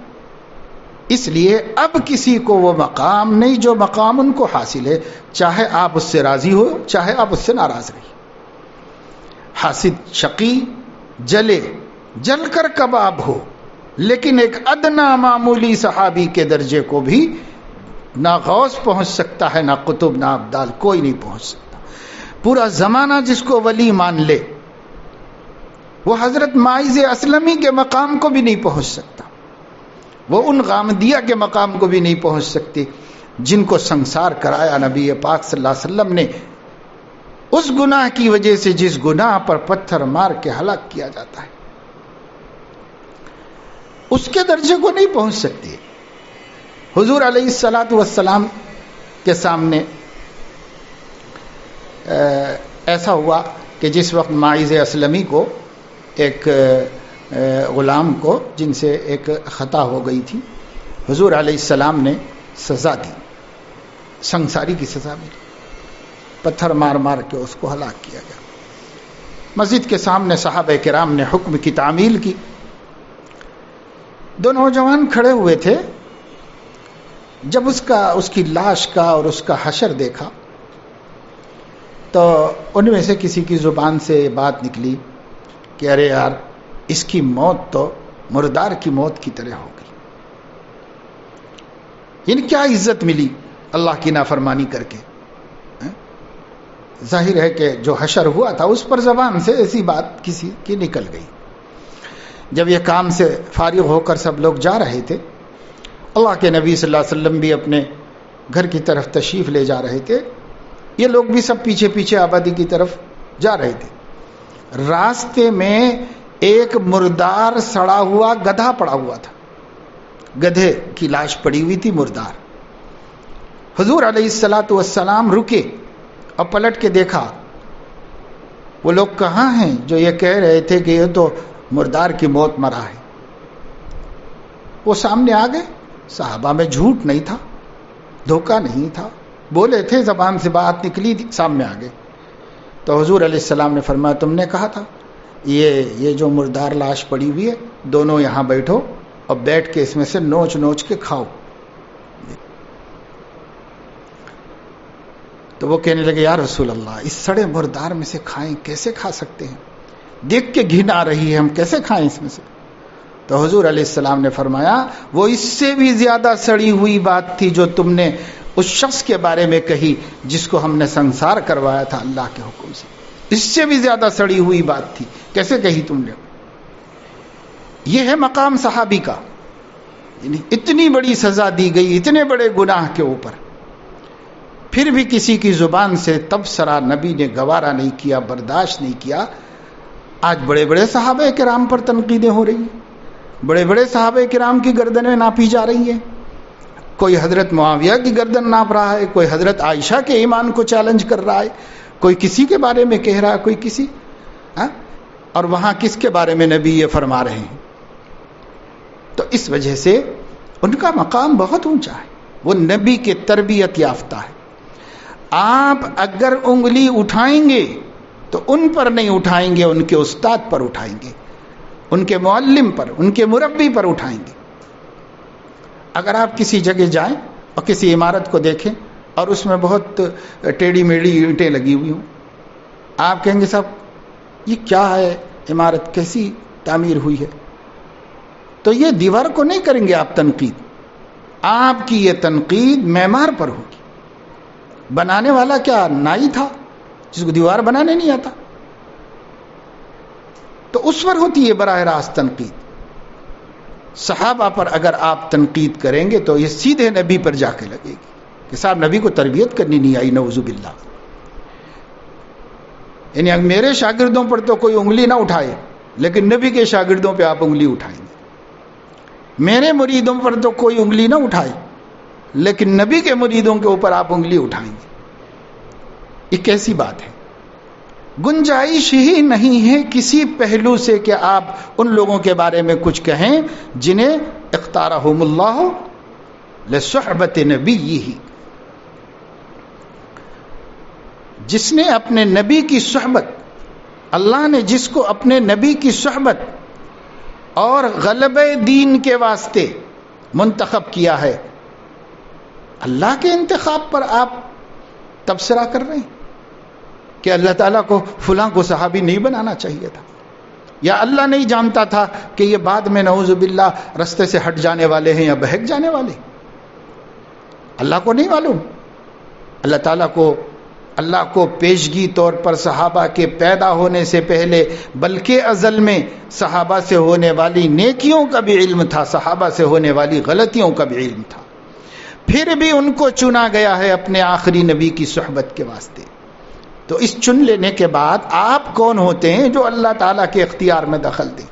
Speaker 1: اس لیے اب کسی کو وہ مقام نہیں جو مقام ان کو حاصل ہے، چاہے آپ اس سے راضی ہو چاہے آپ اس سے ناراض رہی۔ حاسد شقی جل کر کباب ہو، لیکن ایک ادنا معمولی صحابی کے درجے کو بھی نہ غوث پہنچ سکتا ہے، نہ قطب، نہ ابدال، کوئی نہیں پہنچ سکتا۔ پورا زمانہ جس کو ولی مان لے وہ حضرت معیز اسلمی کے مقام کو بھی نہیں پہنچ سکتا، وہ ان غامدیہ کے مقام کو بھی نہیں پہنچ سکتی جن کو سنسار کرایا نبی پاک صلی اللہ علیہ وسلم نے اس گناہ کی وجہ سے جس گناہ پر پتھر مار کے ہلاک کیا جاتا ہے، اس کے درجے کو نہیں پہنچ سکتی۔ حضور علیہ الصلاۃ والسلام کے سامنے ایسا ہوا کہ جس وقت معیز اسلمی کو ایک غلام کو جن سے ایک خطا ہو گئی تھی، حضور علیہ السلام نے سزا دی، سنساری کی سزا ملی، پتھر مار مار کے اس کو ہلاک کیا گیا۔ مسجد کے سامنے صحابہ کرام نے حکم کی تعمیل کی، 2 نوجوان کھڑے ہوئے تھے، جب اس کی لاش کا اور اس کا حشر دیکھا تو ان میں سے کسی کی زبان سے بات نکلی کہ ارے یار اس کی موت تو مردار کی موت کی طرح ہو گئی، یعنی کیا عزت ملی اللہ کی نافرمانی کر کے۔ ظاہر ہے کہ جو حشر ہوا تھا اس پر زبان سے ایسی بات کسی کی نکل گئی۔ جب یہ کام سے فارغ ہو کر سب لوگ جا رہے تھے، اللہ کے نبی صلی اللہ علیہ وسلم بھی اپنے گھر کی طرف تشریف لے جا رہے تھے، یہ لوگ بھی سب پیچھے پیچھے آبادی کی طرف جا رہے تھے۔ راستے میں ایک مردار سڑا ہوا گدھا پڑا ہوا تھا، گدھے کی لاش پڑی ہوئی تھی مردار۔ حضور علیہ الصلاۃ والسلام رکے اور پلٹ کے دیکھا وہ لوگ کہاں ہیں جو یہ کہہ رہے تھے کہ یہ تو مردار کی موت مرا ہے؟ وہ سامنے آ گئے. صحابہ میں جھوٹ نہیں تھا، دھوکہ نہیں تھا، بولے تھے، زبان سے بات نکلی تھی، سامنے آ گئے. تو حضور علیہ السلام نے فرمایا تم نے کہا تھا یہ جو مردار لاش پڑی ہوئی ہے، دونوں یہاں بیٹھو اور بیٹھ کے اس میں سے نوچ نوچ کے کھاؤ. تو وہ کہنے لگے یا رسول اللہ، اس سڑے مردار میں سے کھائیں؟ کیسے کھا سکتے ہیں؟ دیکھ کے گھن آ رہی ہے، ہم کیسے کھائیں اس میں سے؟ تو حضور علیہ السلام نے فرمایا وہ اس سے بھی زیادہ سڑی ہوئی بات تھی جو تم نے اس شخص کے بارے میں کہی جس کو ہم نے سنسار کروایا تھا اللہ کے حکم سے. اس سے بھی زیادہ سڑی ہوئی بات تھی، کیسے کہی تم نے؟ یہ ہے مقام صحابی کا. یعنی اتنی بڑی سزا دی گئی اتنے بڑے گناہ کے اوپر، پھر بھی کسی کی زبان سے تبصرہ نبی نے گوارا نہیں کیا، برداشت نہیں کیا. آج بڑے بڑے صحابہ کرام پر تنقیدیں ہو رہی ہیں، بڑے بڑے صحابہ کرام کی گردنیں ناپی جا رہی ہیں. کوئی حضرت معاویہ کی گردن ناپ رہا ہے، کوئی حضرت عائشہ کے ایمان کو چیلنج کر رہا ہے، کوئی کسی کے بارے میں کہہ رہا ہے، کوئی کسی اور وہاں کس کے بارے میں نبی یہ فرما رہے ہیں. تو اس وجہ سے ان کا مقام بہت اونچا ہے، وہ نبی کے تربیت یافتہ ہے. آپ اگر انگلی اٹھائیں گے تو ان پر نہیں اٹھائیں گے، ان کے استاد پر اٹھائیں گے، ان کے معلم پر، ان کے مربی پر اٹھائیں گے. اگر آپ کسی جگہ جائیں اور کسی عمارت کو دیکھیں اور اس میں بہت ٹیڑھی میڑھی اینٹیں لگی ہوئی ہوں، آپ کہیں گے صاحب یہ کیا ہے، عمارت کیسی تعمیر ہوئی ہے؟ تو یہ دیوار کو نہیں کریں گے آپ تنقید، آپ کی یہ تنقید معمار پر ہوگی. بنانے والا کیا نائی تھا جس کو دیوار بنانے نہیں آتا؟ تو اس پر ہوتی ہے براہ راست تنقید. صحابہ پر اگر آپ تنقید کریں گے تو یہ سیدھے نبی پر جا کے لگے گی کہ صاحب نبی کو تربیت کرنی نہیں آئی، نعوذ باللہ. یعنی میرے شاگردوں پر تو کوئی انگلی نہ اٹھائے لیکن نبی کے شاگردوں پہ آپ انگلی اٹھائیں گے. میرے مریدوں پر تو کوئی انگلی نہ اٹھائے لیکن نبی کے مریدوں کے اوپر آپ انگلی اٹھائیں گے. یہ کیسی بات ہے؟ گنجائش ہی نہیں ہے کسی پہلو سے کہ آپ ان لوگوں کے بارے میں کچھ کہیں جنہیں اختارہم اللہ لصحبت نبیہ، جس نے اپنے نبی کی صحبت، اللہ نے جس کو اپنے نبی کی صحبت اور غلبہ دین کے واسطے منتخب کیا ہے، اللہ کے انتخاب پر آپ تبصرہ کر رہے ہیں کہ اللہ تعالیٰ کو فلاں کو صحابی نہیں بنانا چاہیے تھا، یا اللہ نہیں جانتا تھا کہ یہ بعد میں نعوذ باللہ رستے سے ہٹ جانے والے ہیں یا بہک جانے والے. اللہ کو نہیں معلوم. اللہ کو پیشگی طور پر صحابہ کے پیدا ہونے سے پہلے بلکہ ازل میں صحابہ سے ہونے والی نیکیوں کا بھی علم تھا، صحابہ سے ہونے والی غلطیوں کا بھی علم تھا. پھر بھی ان کو چنا گیا ہے اپنے آخری نبی کی صحبت کے واسطے. تو اس چن لینے کے بعد آپ کون ہوتے ہیں جو اللہ تعالیٰ کے اختیار میں دخل دیں؟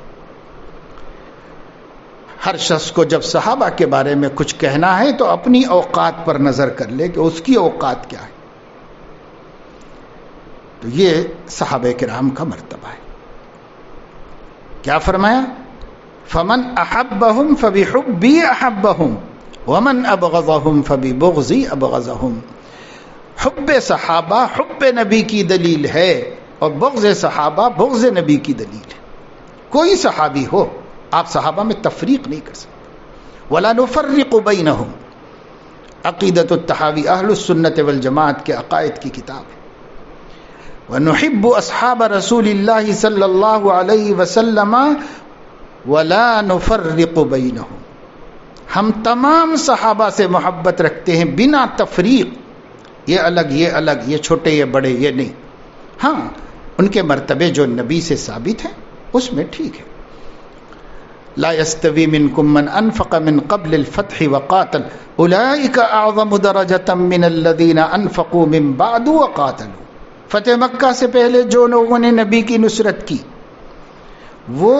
Speaker 1: ہر شخص کو جب صحابہ کے بارے میں کچھ کہنا ہے تو اپنی اوقات پر نظر کر لے کہ اس کی اوقات کیا ہے. تو یہ صحابہ کرام کا مرتبہ ہے. کیا فرمایا؟ فمن احبهم فبحبی احبهم ومن ابغضهم فببغضی ابغضهم. حب صحابہ حب نبی کی دلیل ہے اور بغض صحابہ بغض نبی کی دلیل ہے. کوئی صحابی ہو آپ صحابہ میں تفریق نہیں کر سکتے. ولا نفرق بینہم، عقیدۃ الطحاوی اہل السنت والجماعت کے عقائد کی کتاب ہے. ونحب اصحاب رسول اللہ صلی اللہ علیہ وسلم ولا نفرق بینہم. ہم تمام صحابہ سے محبت رکھتے ہیں بنا تفریق، یہ الگ یہ الگ، یہ چھوٹے یہ بڑے، یہ نہیں. ہاں ان کے مرتبے جو نبی سے ثابت ہیں اس میں ٹھیک ہے. لا يستوي منكم من انفق من قبل الفتح وقاتل اولئك اعظم درجة من الذين انفقوا من بعد وقاتلوا. فتح مکہ سے پہلے جو لوگوں نے نبی کی نصرت کی وہ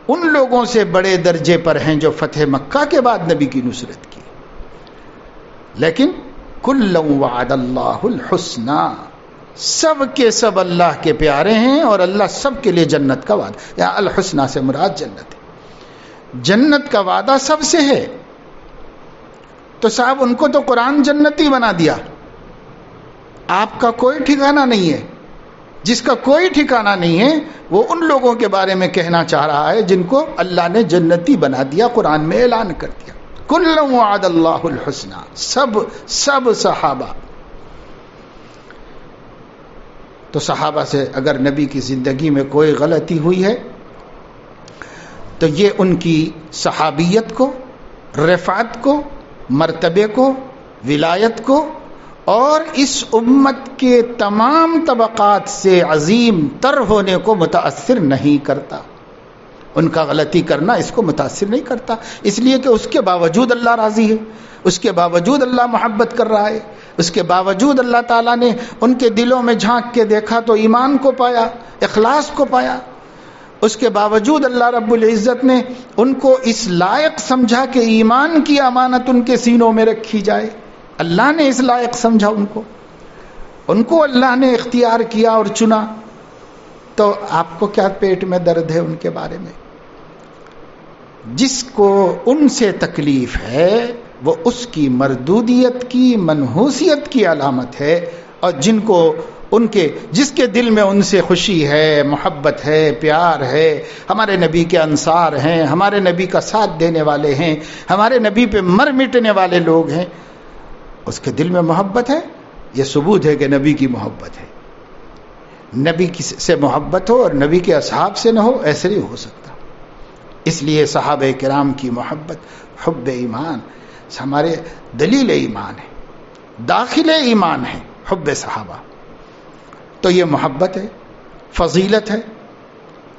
Speaker 1: ان لوگوں سے بڑے درجے پر ہیں جو فتح مکہ کے بعد نبی کی نصرت کی. لیکن کُلًّا وعد اللہ الحسنى، سب کے سب اللہ کے پیارے ہیں اور اللہ سب کے لیے جنت کا وعدہ. یا الحسنہ سے مراد جنت ہے. جنت کا وعدہ سب سے ہے. تو صاحب ان کو تو قرآن جنتی بنا دیا. آپ کا کوئی ٹھکانہ نہیں ہے. جس کا کوئی ٹھکانہ نہیں ہے وہ ان لوگوں کے بارے میں کہنا چاہ رہا ہے جن کو اللہ نے جنتی بنا دیا, قرآن میں اعلان کر دیا. کل وعد اللہ الحسنہ. سب صحابہ. تو صحابہ سے اگر نبی کی زندگی میں کوئی غلطی ہوئی ہے تو یہ ان کی صحابیت کو, رفعت کو, مرتبے کو, ولایت کو اور اس امت کے تمام طبقات سے عظیم تر ہونے کو متاثر نہیں کرتا. ان کا غلطی کرنا اس کو متاثر نہیں کرتا, اس لیے کہ اس کے باوجود اللہ راضی ہے, اس کے باوجود اللہ محبت کر رہا ہے, اس کے باوجود اللہ تعالیٰ نے ان کے دلوں میں جھانک کے دیکھا تو ایمان کو پایا, اخلاص کو پایا. اس کے باوجود اللہ رب العزت نے ان کو اس لائق سمجھا کہ ایمان کی امانت ان کے سینوں میں رکھی جائے. اللہ نے اس لائق سمجھا ان کو اللہ نے اختیار کیا اور چنا. تو آپ کو کیا پیٹ میں درد ہے ان کے بارے میں؟ جس کو ان سے تکلیف ہے وہ اس کی مردودیت کی, منحوسیت کی علامت ہے, اور جس کے دل میں ان سے خوشی ہے, محبت ہے, پیار ہے, ہمارے نبی کے انصار ہیں, ہمارے نبی کا ساتھ دینے والے ہیں, ہمارے نبی پہ مر مٹنے والے لوگ ہیں, اس کے دل میں محبت ہے, یہ ثبوت ہے کہ نبی کی محبت ہے. نبی سے محبت ہو اور نبی کے اصحاب سے نہ ہو, ایسے نہیں ہو سکتا. اس لیے صحابہ کرام کی محبت حب ایمان, ہمارے دلیل ایمان ہے, داخل ایمان ہے حب صحابہ. تو یہ محبت ہے, فضیلت ہے.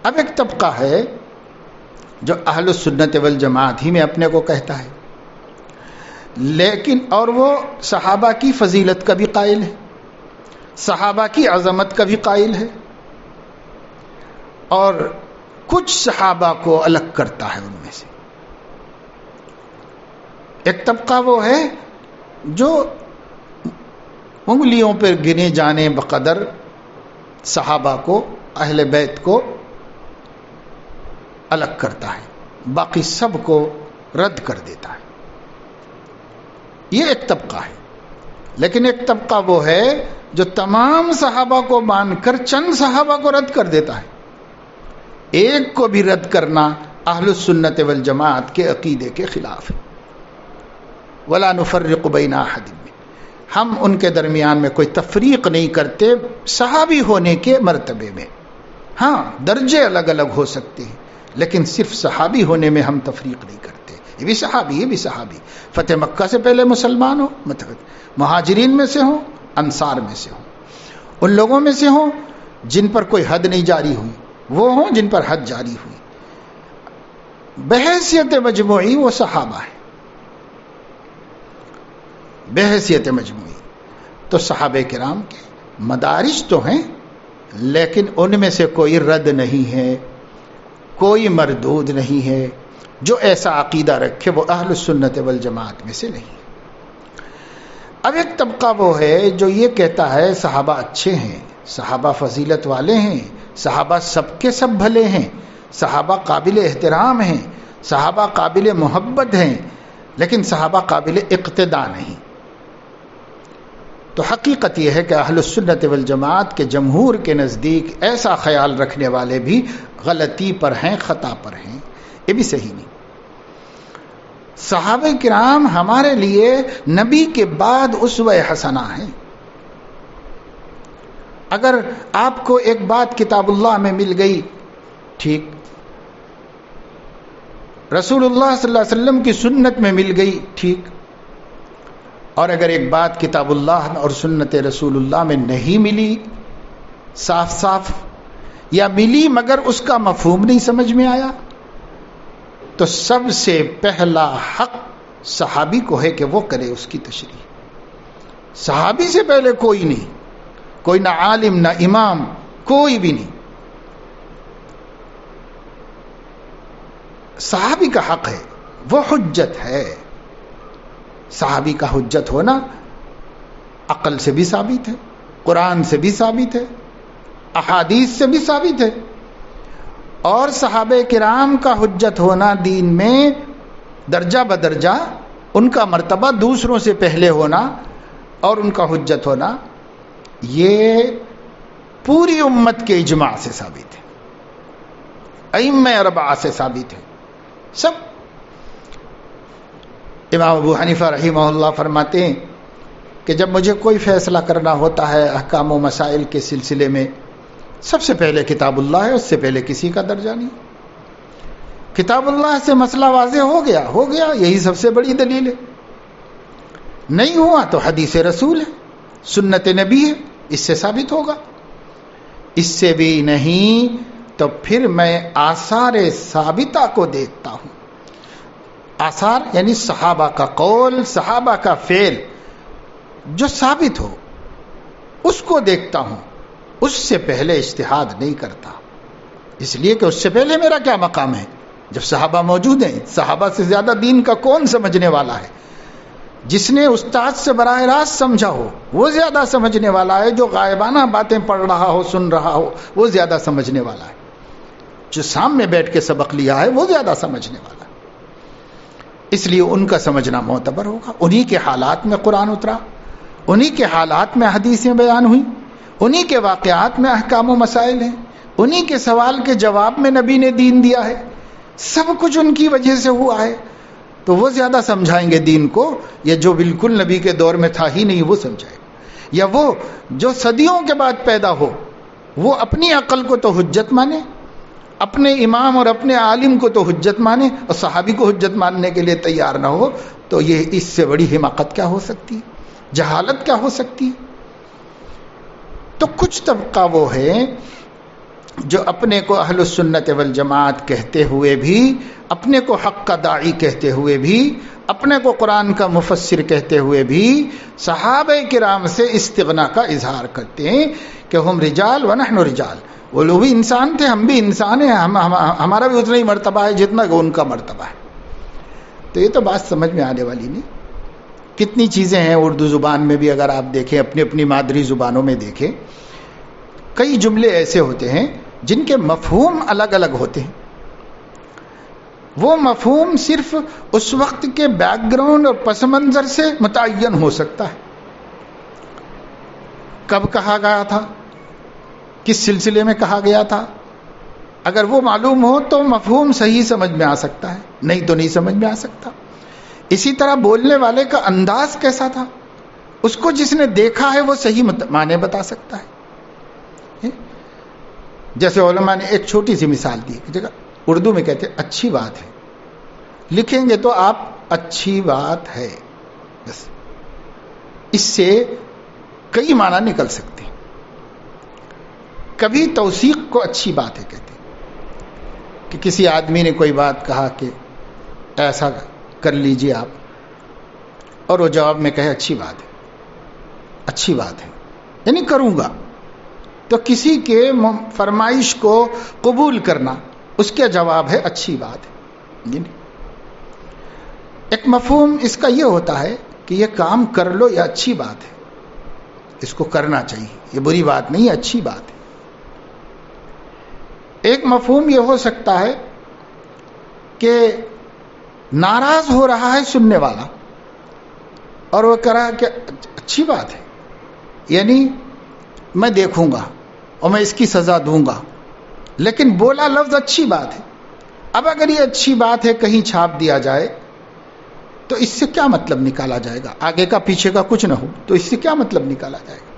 Speaker 1: اب ایک طبقہ ہے جو اہل السنت والجماعت ہی میں اپنے کو کہتا ہے, لیکن اور وہ صحابہ کی فضیلت کا بھی قائل ہے, صحابہ کی عظمت کا بھی قائل ہے, اور کچھ صحابہ کو الگ کرتا ہے ان میں سے. ایک طبقہ وہ ہے جو انگلیوں پر گنے جانے بقدر صحابہ کو, اہل بیت کو الگ کرتا ہے, باقی سب کو رد کر دیتا ہے. یہ ایک طبقہ ہے. لیکن ایک طبقہ وہ ہے جو تمام صحابہ کو مان کر چند صحابہ کو رد کر دیتا ہے. ایک کو بھی رد کرنا اہل السنت والجماعت کے عقیدے کے خلاف ہے. ولا نفرق بین احد, ہم ان کے درمیان میں کوئی تفریق نہیں کرتے صحابی ہونے کے مرتبے میں. ہاں درجے الگ الگ ہو سکتے ہیں, لیکن صرف صحابی ہونے میں ہم تفریق نہیں کرتے. یہ بھی صحابی, یہ بھی صحابی. فتح مکہ سے پہلے مسلمان ہو, مطلب مہاجرین میں سے ہوں, انصار میں سے ہوں, ان لوگوں میں سے ہوں جن پر کوئی حد نہیں جاری ہوئی, وہ ہوں جن پر حد جاری ہوئی. بحیثیت مجموعی وہ صحابہ ہے, بحیثیت مجموعی. تو صحابہ کرام کے مدارج تو ہیں, لیکن ان میں سے کوئی رد نہیں ہے, کوئی مردود نہیں ہے. جو ایسا عقیدہ رکھے وہ اہل السنت والجماعت میں سے نہیں. اب ایک طبقہ وہ ہے جو یہ کہتا ہے صحابہ اچھے ہیں, صحابہ فضیلت والے ہیں, صحابہ سب کے سب بھلے ہیں, صحابہ قابل احترام ہیں, صحابہ قابل محبت ہیں, لیکن صحابہ قابل اقتداء نہیں. تو حقیقت یہ ہے کہ اہل السنت والجماعت کے جمہور کے نزدیک ایسا خیال رکھنے والے بھی غلطی پر ہیں, خطا پر ہیں. یہ بھی صحیح نہیں. صحابہ کرام ہمارے لیے نبی کے بعد اسوہ حسنہ ہیں. اگر آپ کو ایک بات کتاب اللہ میں مل گئی, ٹھیک, رسول اللہ صلی اللہ علیہ وسلم کی سنت میں مل گئی, ٹھیک, اور اگر ایک بات کتاب اللہ اور سنت رسول اللہ میں نہیں ملی صاف صاف, یا ملی مگر اس کا مفہوم نہیں سمجھ میں آیا, تو سب سے پہلا حق صحابی کو ہے کہ وہ کرے اس کی تشریح. صحابی سے پہلے کوئی نہیں, کوئی نہ عالم نہ امام, کوئی بھی نہیں. صحابی کا حق ہے, وہ حجت ہے. صحابی کا حجت ہونا عقل سے بھی ثابت ہے, قرآن سے بھی ثابت ہے، احادیث سے بھی ثابت ہے، اور صحابہ کرام کا حجت ہونا دین میں درجہ بدرجہ، ان کا مرتبہ دوسروں سے پہلے ہونا اور ان کا حجت ہونا، یہ پوری امت کے اجماع سے ثابت ہے، ائمہ اربعہ سے ثابت ہے سب۔ امام ابو حنیفہ رحمہ اللہ فرماتے ہیں کہ جب مجھے کوئی فیصلہ کرنا ہوتا ہے احکام و مسائل کے سلسلے میں، سب سے پہلے کتاب اللہ ہے، اس سے پہلے کسی کا درجہ نہیں۔ کتاب اللہ سے مسئلہ واضح ہو گیا، یہی سب سے بڑی دلیل ہے۔ نہیں ہوا تو حدیث رسول ہے، سنت نبی ہے، اس سے ثابت ہوگا۔ اس سے بھی نہیں تو پھر میں آثار ثابتہ کو دیکھتا ہوں۔ آثار یعنی صحابہ کا قول، صحابہ کا فعل جو ثابت ہو اس کو دیکھتا ہوں، اس سے پہلے اجتہاد نہیں کرتا، اس لیے کہ اس سے پہلے میرا کیا مقام ہے جب صحابہ موجود ہیں۔ صحابہ سے زیادہ دین کا کون سمجھنے والا ہے؟ جس نے استاد سے براہ راست سمجھا ہو وہ زیادہ سمجھنے والا ہے، جو غائبانہ باتیں پڑھ رہا ہو، سن رہا ہو، وہ زیادہ سمجھنے والا ہے، جو سامنے بیٹھ کے سبق لیا ہے وہ زیادہ سمجھنے والا ہے۔ اس لیے ان کا سمجھنا معتبر ہوگا۔ انہی کے حالات میں قرآن اترا، انہی کے حالات میں حدیثیں بیان ہوئیں، انہی کے واقعات میں احکام و مسائل ہیں، انہی کے سوال کے جواب میں نبی نے دین دیا ہے، سب کچھ ان کی وجہ سے ہوا ہے، تو وہ زیادہ سمجھائیں گے دین کو، یا جو بالکل نبی کے دور میں تھا ہی نہیں وہ سمجھائے گا، یا وہ جو صدیوں کے بعد پیدا ہو وہ اپنی عقل کو تو حجت مانے، اپنے امام اور اپنے عالم کو تو حجت مانے، اور صحابی کو حجت ماننے کے لیے تیار نہ ہو، تو یہ اس سے بڑی حماقت کیا ہو سکتی ہے، جہالت کیا ہو سکتی ہے۔ تو کچھ طبقہ وہ ہے جو اپنے کو اہل السنت والجماعت کہتے ہوئے بھی، اپنے کو حق کا داعی کہتے ہوئے بھی، اپنے کو قرآن کا مفسر کہتے ہوئے بھی صحابہ کرام سے استغنا کا اظہار کرتے ہیں کہ ہم رجال ونحن رجال، وہ لوگ بھی انسان تھے، ہم بھی انسان ہیں، ہمارا بھی اتنا ہی مرتبہ ہے جتنا کہ ان کا مرتبہ ہے۔ تو یہ تو بات سمجھ میں آنے والی نہیں۔ کتنی چیزیں ہیں اردو زبان میں بھی، اگر آپ دیکھیں اپنی اپنی مادری زبانوں میں دیکھیں، کئی جملے ایسے ہوتے ہیں جن کے مفہوم الگ الگ ہوتے ہیں، وہ مفہوم صرف اس وقت کے بیک گراؤنڈ اور پس منظر سے متعین ہو سکتا ہے، کب کہا گیا تھا، کس سلسلے میں کہا گیا تھا، اگر وہ معلوم ہو تو مفہوم صحیح سمجھ میں آ سکتا ہے، نہیں تو نہیں سمجھ میں آ سکتا۔ اسی طرح بولنے والے کا انداز کیسا تھا، اس کو جس نے دیکھا ہے وہ صحیح معنی بتا سکتا ہے۔ جیسے علماء نے ایک چھوٹی سی مثال دی، جگہ اردو میں کہتے ہیں اچھی بات ہے، لکھیں گے تو آپ اچھی بات ہے، بس اس سے کئی معنی نکل سکتے ہیں۔ کبھی توثیق کو اچھی بات ہے کہتے ہیں کہ کسی آدمی نے کوئی بات کہا کہ ایسا کر لیجئے آپ، اور وہ جواب میں کہے اچھی بات ہے، اچھی بات ہے یعنی کروں گا، تو کسی کے فرمائش کو قبول کرنا اس کا جواب ہے اچھی بات ہے۔ ایک مفہوم اس کا یہ ہوتا ہے کہ یہ کام کر لو، یہ اچھی بات ہے، اس کو کرنا چاہیے، یہ بری بات نہیں، اچھی بات ہے۔ ایک مفہوم یہ ہو سکتا ہے کہ ناراض ہو رہا ہے سننے والا اور وہ کہہ رہا ہے کہ اچھی بات ہے، یعنی میں دیکھوں گا اور میں اس کی سزا دوں گا، لیکن بولا لفظ اچھی بات ہے۔ اب اگر یہ اچھی بات ہے کہیں چھاپ دیا جائے تو اس سے کیا مطلب نکالا جائے گا؟ آگے کا پیچھے کا کچھ نہ ہو تو اس سے کیا مطلب نکالا جائے گا؟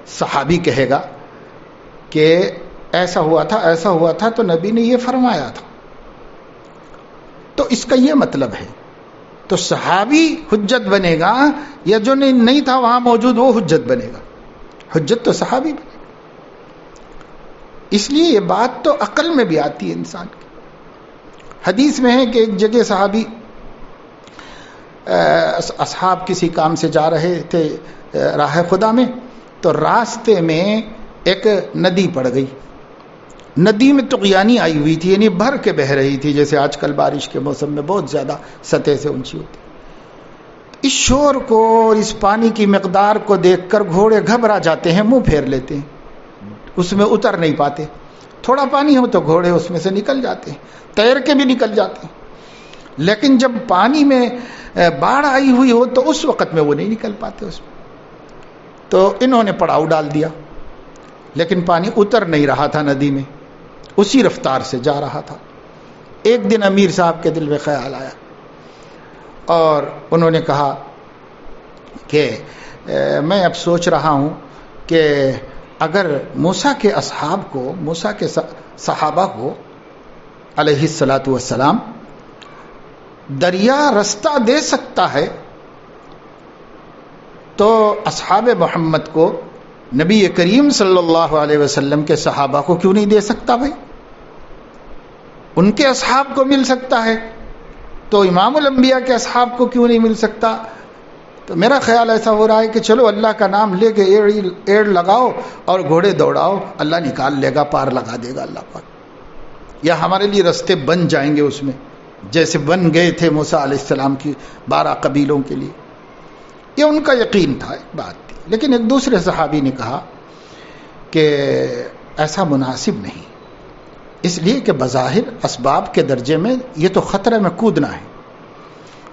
Speaker 1: صحابی کہے گا کہ ایسا ہوا تھا، ایسا ہوا تھا، تو نبی نے یہ فرمایا تھا، تو اس کا یہ مطلب ہے، تو صحابی حجت بنے گا، یا جو نہیں تھا وہاں موجود وہ حجت بنے گا؟ حجت تو صحابی بنے گا۔ اس لیے یہ بات تو عقل میں بھی آتی ہے انسان کی۔ حدیث میں ہے کہ ایک جگہ صحابی اصحاب کسی کام سے جا رہے تھے راہ خدا میں، تو راستے میں ایک ندی پڑ گئی، ندی میں طغیانی آئی ہوئی تھی، یعنی بھر کے بہہ رہی تھی، جیسے آج کل بارش کے موسم میں بہت زیادہ سطح سے اونچی ہوتی۔ اس شور کو اور اس پانی کی مقدار کو دیکھ کر گھوڑے گھبرا جاتے ہیں، منہ پھیر لیتے ہیں، اس میں اتر نہیں پاتے. تھوڑا پانی ہو تو گھوڑے اس میں سے نکل جاتے ہیں، تیر کے بھی نکل جاتے ہیں. لیکن جب پانی میں باڑھ آئی ہوئی ہو تو اس وقت میں وہ نہیں نکل پاتے اس میں. تو انہوں نے پڑاؤ ڈال دیا، لیکن پانی اتر نہیں رہا تھا ندی میں، اسی رفتار سے جا رہا تھا. ایک دن امیر صاحب کے دل میں خیال آیا اور انہوں نے کہا کہ میں اب سوچ رہا ہوں کہ اگر موسیٰ کے اصحاب کو، موسیٰ کے صحابہ کو علیہ الصلاۃ والسلام دریا رستہ دے سکتا ہے تو اصحاب محمد کو، نبی کریم صلی اللہ علیہ وسلم کے صحابہ کو کیوں نہیں دے سکتا بھائی؟ ان کے اصحاب کو مل سکتا ہے تو امام الانبیاء کے اصحاب کو کیوں نہیں مل سکتا؟ تو میرا خیال ایسا ہو رہا ہے کہ چلو اللہ کا نام لے کے ایڑ لگاؤ اور گھوڑے دوڑاؤ، اللہ نکال لے گا، پار لگا دے گا اللہ پاک، یا ہمارے لیے رستے بن جائیں گے اس میں، جیسے بن گئے تھے موسیٰ علیہ السلام کی 12 قبیلوں کے لیے. یہ ان کا یقین تھا، ایک بات تھی. لیکن ایک دوسرے صحابی نے کہا کہ ایسا مناسب نہیں، اس لیے کہ بظاہر اسباب کے درجے میں یہ تو خطرے میں کودنا ہے،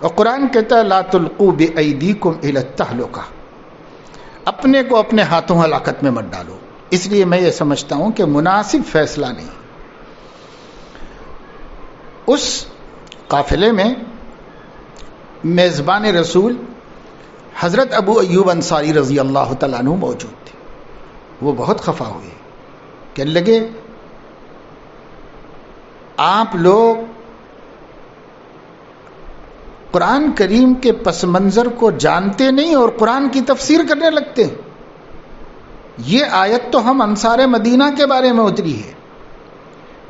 Speaker 1: اور قرآن کہتا ہے لا تلقوا بأیدیکم الی التہلکہ، اپنے کو اپنے ہاتھوں ہلاکت میں مت ڈالو. اس لیے میں یہ سمجھتا ہوں کہ مناسب فیصلہ نہیں. اس قافلے میں میزبان رسول حضرت ابو ایوب انصاری رضی اللہ تعالیٰ عنہ موجود تھے. وہ بہت خفا ہوئے، کہنے لگے آپ لوگ قرآن کریم کے پس منظر کو جانتے نہیں اور قرآن کی تفسیر کرنے لگتے ہیں. یہ آیت تو ہم انصار مدینہ کے بارے میں اتری ہے.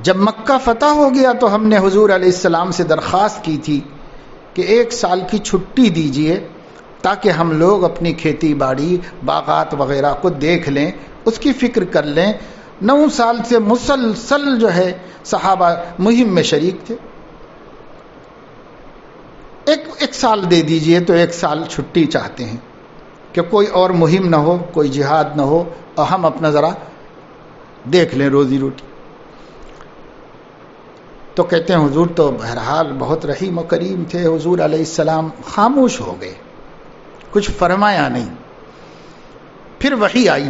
Speaker 1: جب مکہ فتح ہو گیا تو ہم نے حضور علیہ السلام سے درخواست کی تھی کہ 1 سال کی چھٹی دیجئے تاکہ ہم لوگ اپنی کھیتی باڑی، باغات وغیرہ کو دیکھ لیں، اس کی فکر کر لیں. 9 سال سے مسلسل جو ہے صحابہ مہم میں شریک تھے. ایک سال دے دیجئے، تو 1 سال چھٹی چاہتے ہیں کہ کوئی اور مہم نہ ہو، کوئی جہاد نہ ہو، اور ہم اپنا ذرا دیکھ لیں روزی روٹی. تو کہتے ہیں حضور تو بہرحال بہت رحیم و کریم تھے. حضور علیہ السلام خاموش ہو گئے، کچھ فرمایا نہیں. پھر وحی آئی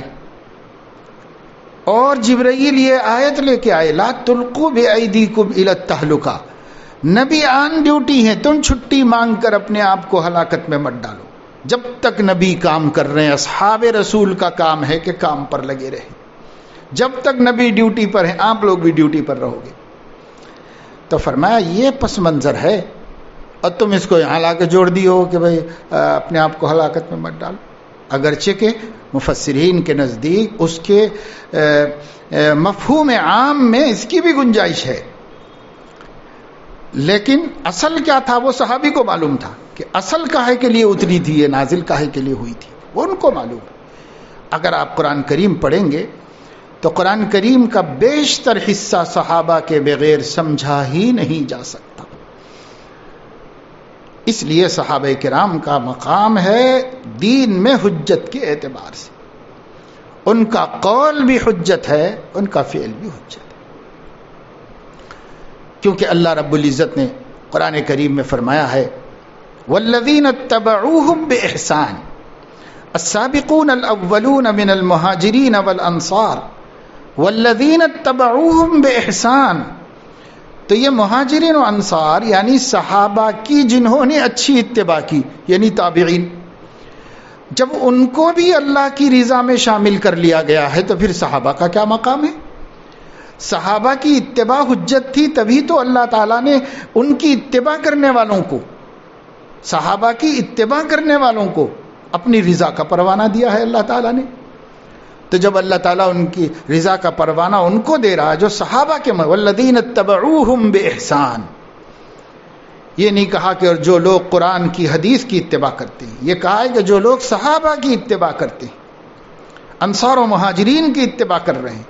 Speaker 1: اور جبرائیل یہ آیت لے کے آئے لا تلقوا بأیدیکم الی التہلکہ، نبی آن ڈیوٹی ہیں، تم چھٹی مانگ کر اپنے آپ کو ہلاکت میں مت ڈالو. جب تک نبی کام کر رہے ہیں، اصحاب رسول کا کام ہے کہ کام پر لگے رہیں. جب تک نبی ڈیوٹی پر ہیں آپ لوگ بھی ڈیوٹی پر رہو گے. تو فرمایا یہ پس منظر ہے اور تم اس کو یہاں لا کے جوڑ دی ہو کہ بھئی اپنے آپ کو ہلاکت میں مت ڈالو. اگرچہ کہ مفسرین کے نزدیک اس کے مفہوم عام میں اس کی بھی گنجائش ہے، لیکن اصل کیا تھا وہ صحابی کو معلوم تھا کہ اصل کاہے کے لیے اتری تھی، یہ نازل کاہے کے لیے ہوئی تھی، وہ ان کو معلوم ہے. اگر آپ قرآن کریم پڑھیں گے تو قرآن کریم کا بیشتر حصہ صحابہ کے بغیر سمجھا ہی نہیں جا سکتا. اس لیے صحابہ کرام کا مقام ہے دین میں حجت کے اعتبار سے. ان کا قول بھی حجت ہے، ان کا فعل بھی حجت ہے، کیونکہ اللہ رب العزت نے قرآن کریم میں فرمایا ہے والذین اتبعوہم بإحسان السابقون الاولون من المہاجرین والانصار والذین اتبعوہم بإحسان. تو یہ مہاجرین و انصار یعنی صحابہ کی جنہوں نے اچھی اتباع کی، یعنی تابعین، جب ان کو بھی اللہ کی رضا میں شامل کر لیا گیا ہے تو پھر صحابہ کا کیا مقام ہے؟ صحابہ کی اتباع حجت تھی، تبھی تو اللہ تعالیٰ نے ان کی اتباع کرنے والوں کو، صحابہ کی اتباع کرنے والوں کو اپنی رضا کا پروانہ دیا ہے اللہ تعالیٰ نے. تو جب اللہ تعالیٰ ان کی رضا کا پروانہ ان کو دے رہا جو صحابہ کے والذین اتبعوہم بإحسان، یہ نہیں کہا کہ جو لوگ قرآن کی حدیث کی اتباع کرتے ہیں، یہ کہا ہے کہ جو لوگ صحابہ کی اتباع کرتے ہیں، انصار و مہاجرین کی اتباع کر رہے ہیں،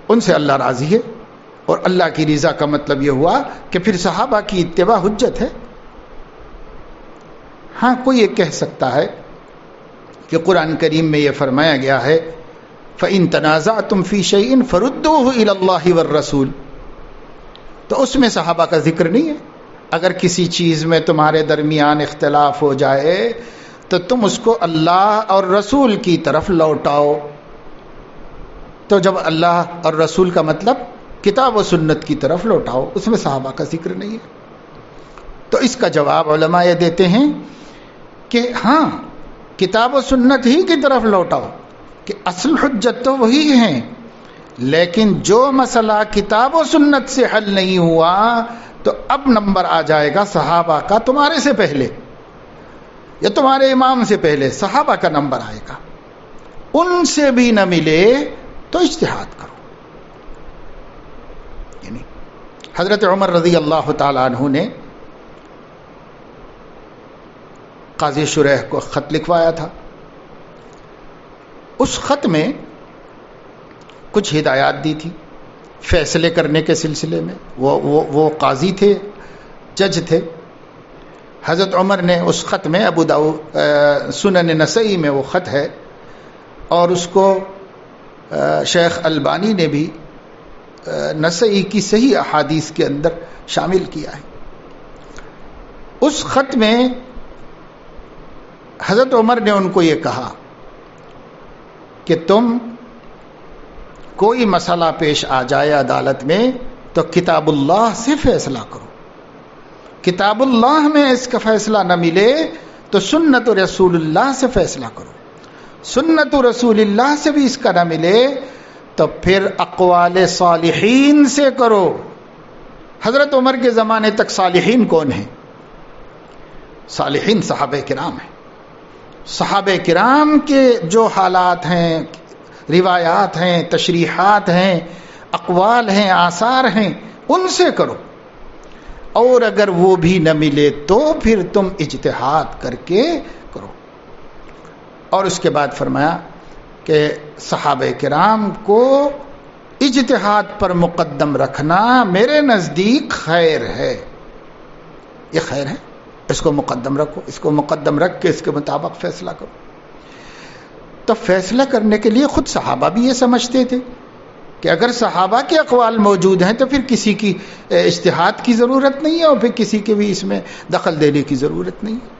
Speaker 1: ان سے اللہ راضی ہے. اور اللہ کی رضا کا مطلب یہ ہوا کہ پھر صحابہ کی اتباع حجت ہے. ہاں کوئی یہ کہہ سکتا ہے کہ قرآن کریم میں یہ فرمایا گیا ہے فَإِن تَنَازَعْتُمْ فِي شَيْءٍ فَرُدُّوهُ إِلَى اللَّهِ وَالرَّسُولِ، تو اس میں صحابہ کا ذکر نہیں ہے. اگر کسی چیز میں تمہارے درمیان اختلاف ہو جائے تو تم اس کو اللہ اور رسول کی طرف لوٹاؤ. تو جب اللہ اور رسول کا مطلب کتاب و سنت کی طرف لوٹاؤ، اس میں صحابہ کا ذکر نہیں ہے. تو اس کا جواب علماء یہ دیتے ہیں کہ ہاں کتاب و سنت ہی کی طرف لوٹاؤ، کہ اصل حجت تو وہی ہیں، لیکن جو مسئلہ کتاب و سنت سے حل نہیں ہوا تو اب نمبر آ جائے گا صحابہ کا تمہارے سے پہلے یا تمہارے امام سے پہلے صحابہ کا نمبر آئے گا. ان سے بھی نہ ملے تو اجتہاد کرو. یعنی حضرت عمر رضی اللہ تعالی عنہ نے قاضی شریح کو خط لکھوایا تھا. اس خط میں کچھ ہدایات دی تھی فیصلے کرنے کے سلسلے میں. وہ قاضی تھے، جج تھے. حضرت عمر نے اس خط میں ابو داؤد سنن نسائی میں وہ خط ہے، اور اس کو شیخ البانی نے بھی نسائی کی صحیح احادیث کے اندر شامل کیا ہے. اس خط میں حضرت عمر نے ان کو یہ کہا کہ تم کوئی مسئلہ پیش آ جائے عدالت میں تو کتاب اللہ سے فیصلہ کرو. کتاب اللہ میں اس کا فیصلہ نہ ملے تو سنت رسول اللہ سے فیصلہ کرو. سنت رسول اللہ سے بھی اس کا نہ ملے تو پھر اقوال صالحین سے کرو. حضرت عمر کے زمانے تک صالحین کون ہیں؟ صالحین صحابہ کرام ہیں. صحابہ کرام کے جو حالات ہیں، روایات ہیں، تشریحات ہیں، اقوال ہیں، آثار ہیں، ان سے کرو. اور اگر وہ بھی نہ ملے تو پھر تم اجتہاد کر کے کرو. اور اس کے بعد فرمایا کہ صحابہ کرام کو اجتہاد پر مقدم رکھنا میرے نزدیک خیر ہے. یہ خیر ہے، اس کو مقدم رکھو، اس کو مقدم رکھ کے اس کے مطابق فیصلہ کرو. تو فیصلہ کرنے کے لیے خود صحابہ بھی یہ سمجھتے تھے کہ اگر صحابہ کے اقوال موجود ہیں تو پھر کسی کی اجتہاد کی ضرورت نہیں ہے، اور پھر کسی کے بھی اس میں دخل دینے کی ضرورت نہیں ہے.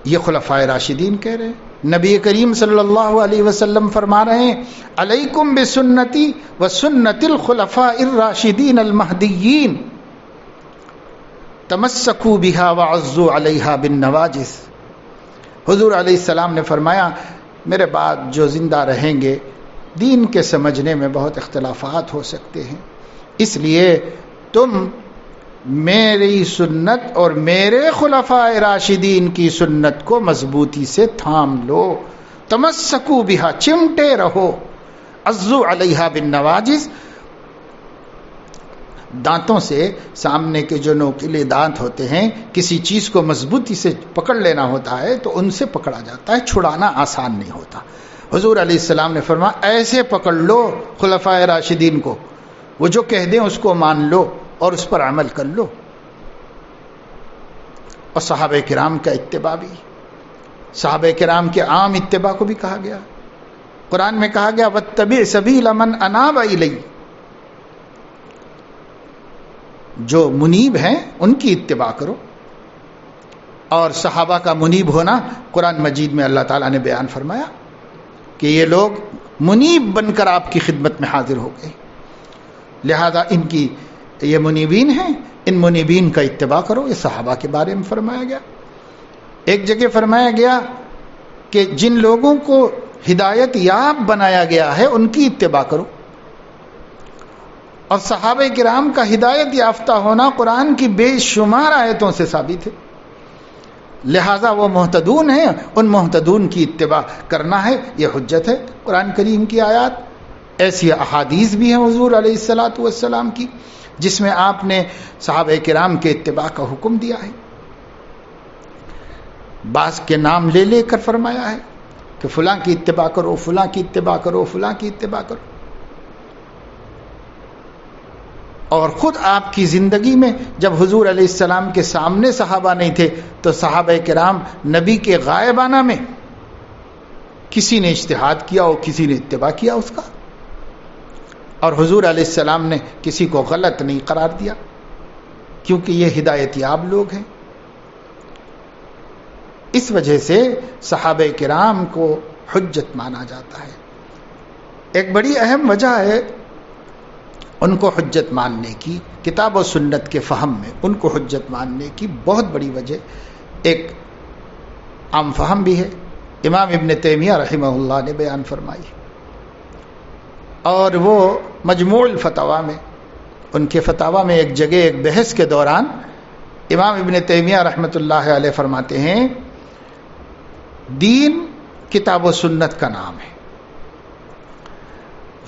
Speaker 1: یہ خلفائے راشدین کہہ رہے ہیں. نبی کریم صلی اللہ علیہ وسلم فرما رہے ہیں علیکم بسنتی وسنت الخلفاء الراشدین المہدیین تمسکوا بہا وعضوا علیہا بالنواجذ. حضور علیہ السلام نے فرمایا میرے بعد جو زندہ رہیں گے دین کے سمجھنے میں بہت اختلافات ہو سکتے ہیں، اس لیے تم میری سنت اور میرے خلفاء راشدین کی سنت کو مضبوطی سے تھام لو. تمسکوا بہا، چمٹے رہو. عضوا علیہا بالنواجذ، دانتوں سے، سامنے کے جو نوکیلے دانت ہوتے ہیں، کسی چیز کو مضبوطی سے پکڑ لینا ہوتا ہے تو ان سے پکڑا جاتا ہے، چھڑانا آسان نہیں ہوتا. حضور علیہ السلام نے فرمایا ایسے پکڑ لو خلفاء راشدین کو، وہ جو کہہ دیں اس کو مان لو اور اس پر عمل کر لو. اور صحابہ کرام کا اتباع بھی، صحابہ کرام کے عام اتباع کو بھی کہا گیا. قرآن میں کہا گیا واتبع سبیل من اناب الی، جو منیب ہیں ان کی اتباع کرو. اور صحابہ کا منیب ہونا قرآن مجید میں اللہ تعالیٰ نے بیان فرمایا کہ یہ لوگ منیب بن کر آپ کی خدمت میں حاضر ہو گئے، لہذا ان کی یہ منیبین ہیں، ان منیبین کا اتباع کرو. یہ صحابہ کے بارے میں فرمایا گیا. ایک جگہ فرمایا گیا کہ جن لوگوں کو ہدایت یاب بنایا گیا ہے ان کی اتباع کرو. اور صحابہ کرام کا ہدایت یافتہ ہونا قرآن کی بے شمار آیتوں سے ثابت ہے، لہذا وہ مہتدون ہیں، ان مہتدون کی اتباع کرنا ہے، یہ حجت ہے. قرآن کریم کی آیات، ایسی احادیث بھی ہیں حضور علیہ الصلاۃ والسلام کی جس میں آپ نے صحابہ کرام کے اتباع کا حکم دیا ہے. بعض کے نام لے لے کر فرمایا ہے کہ فلاں کی اتباع کرو، فلاں کی اتباع کرو، فلاں کی اتباع کرو. اور خود آپ کی زندگی میں جب حضور علیہ السلام کے سامنے صحابہ نہیں تھے تو صحابہ کرام نبی کے غائبانہ میں کسی نے اجتہاد کیا اور کسی نے اتباع کیا اس کا، اور حضور علیہ السلام نے کسی کو غلط نہیں قرار دیا، کیونکہ یہ ہدایت یاب لوگ ہیں۔ اس وجہ سے صحابہ کرام کو حجت مانا جاتا ہے۔ ایک بڑی اہم وجہ ہے ان کو حجت ماننے کی، کتاب و سنت کے فہم میں ان کو حجت ماننے کی بہت بڑی وجہ ایک عام فہم بھی ہے، امام ابن تیمیہ رحمہ اللہ نے بیان فرمائی، اور وہ مجموع الفتاوی میں، ان کے فتاوی میں ایک جگہ ایک بحث کے دوران امام ابن تیمیہ رحمۃ اللہ علیہ فرماتے ہیں دین کتاب و سنت کا نام ہے،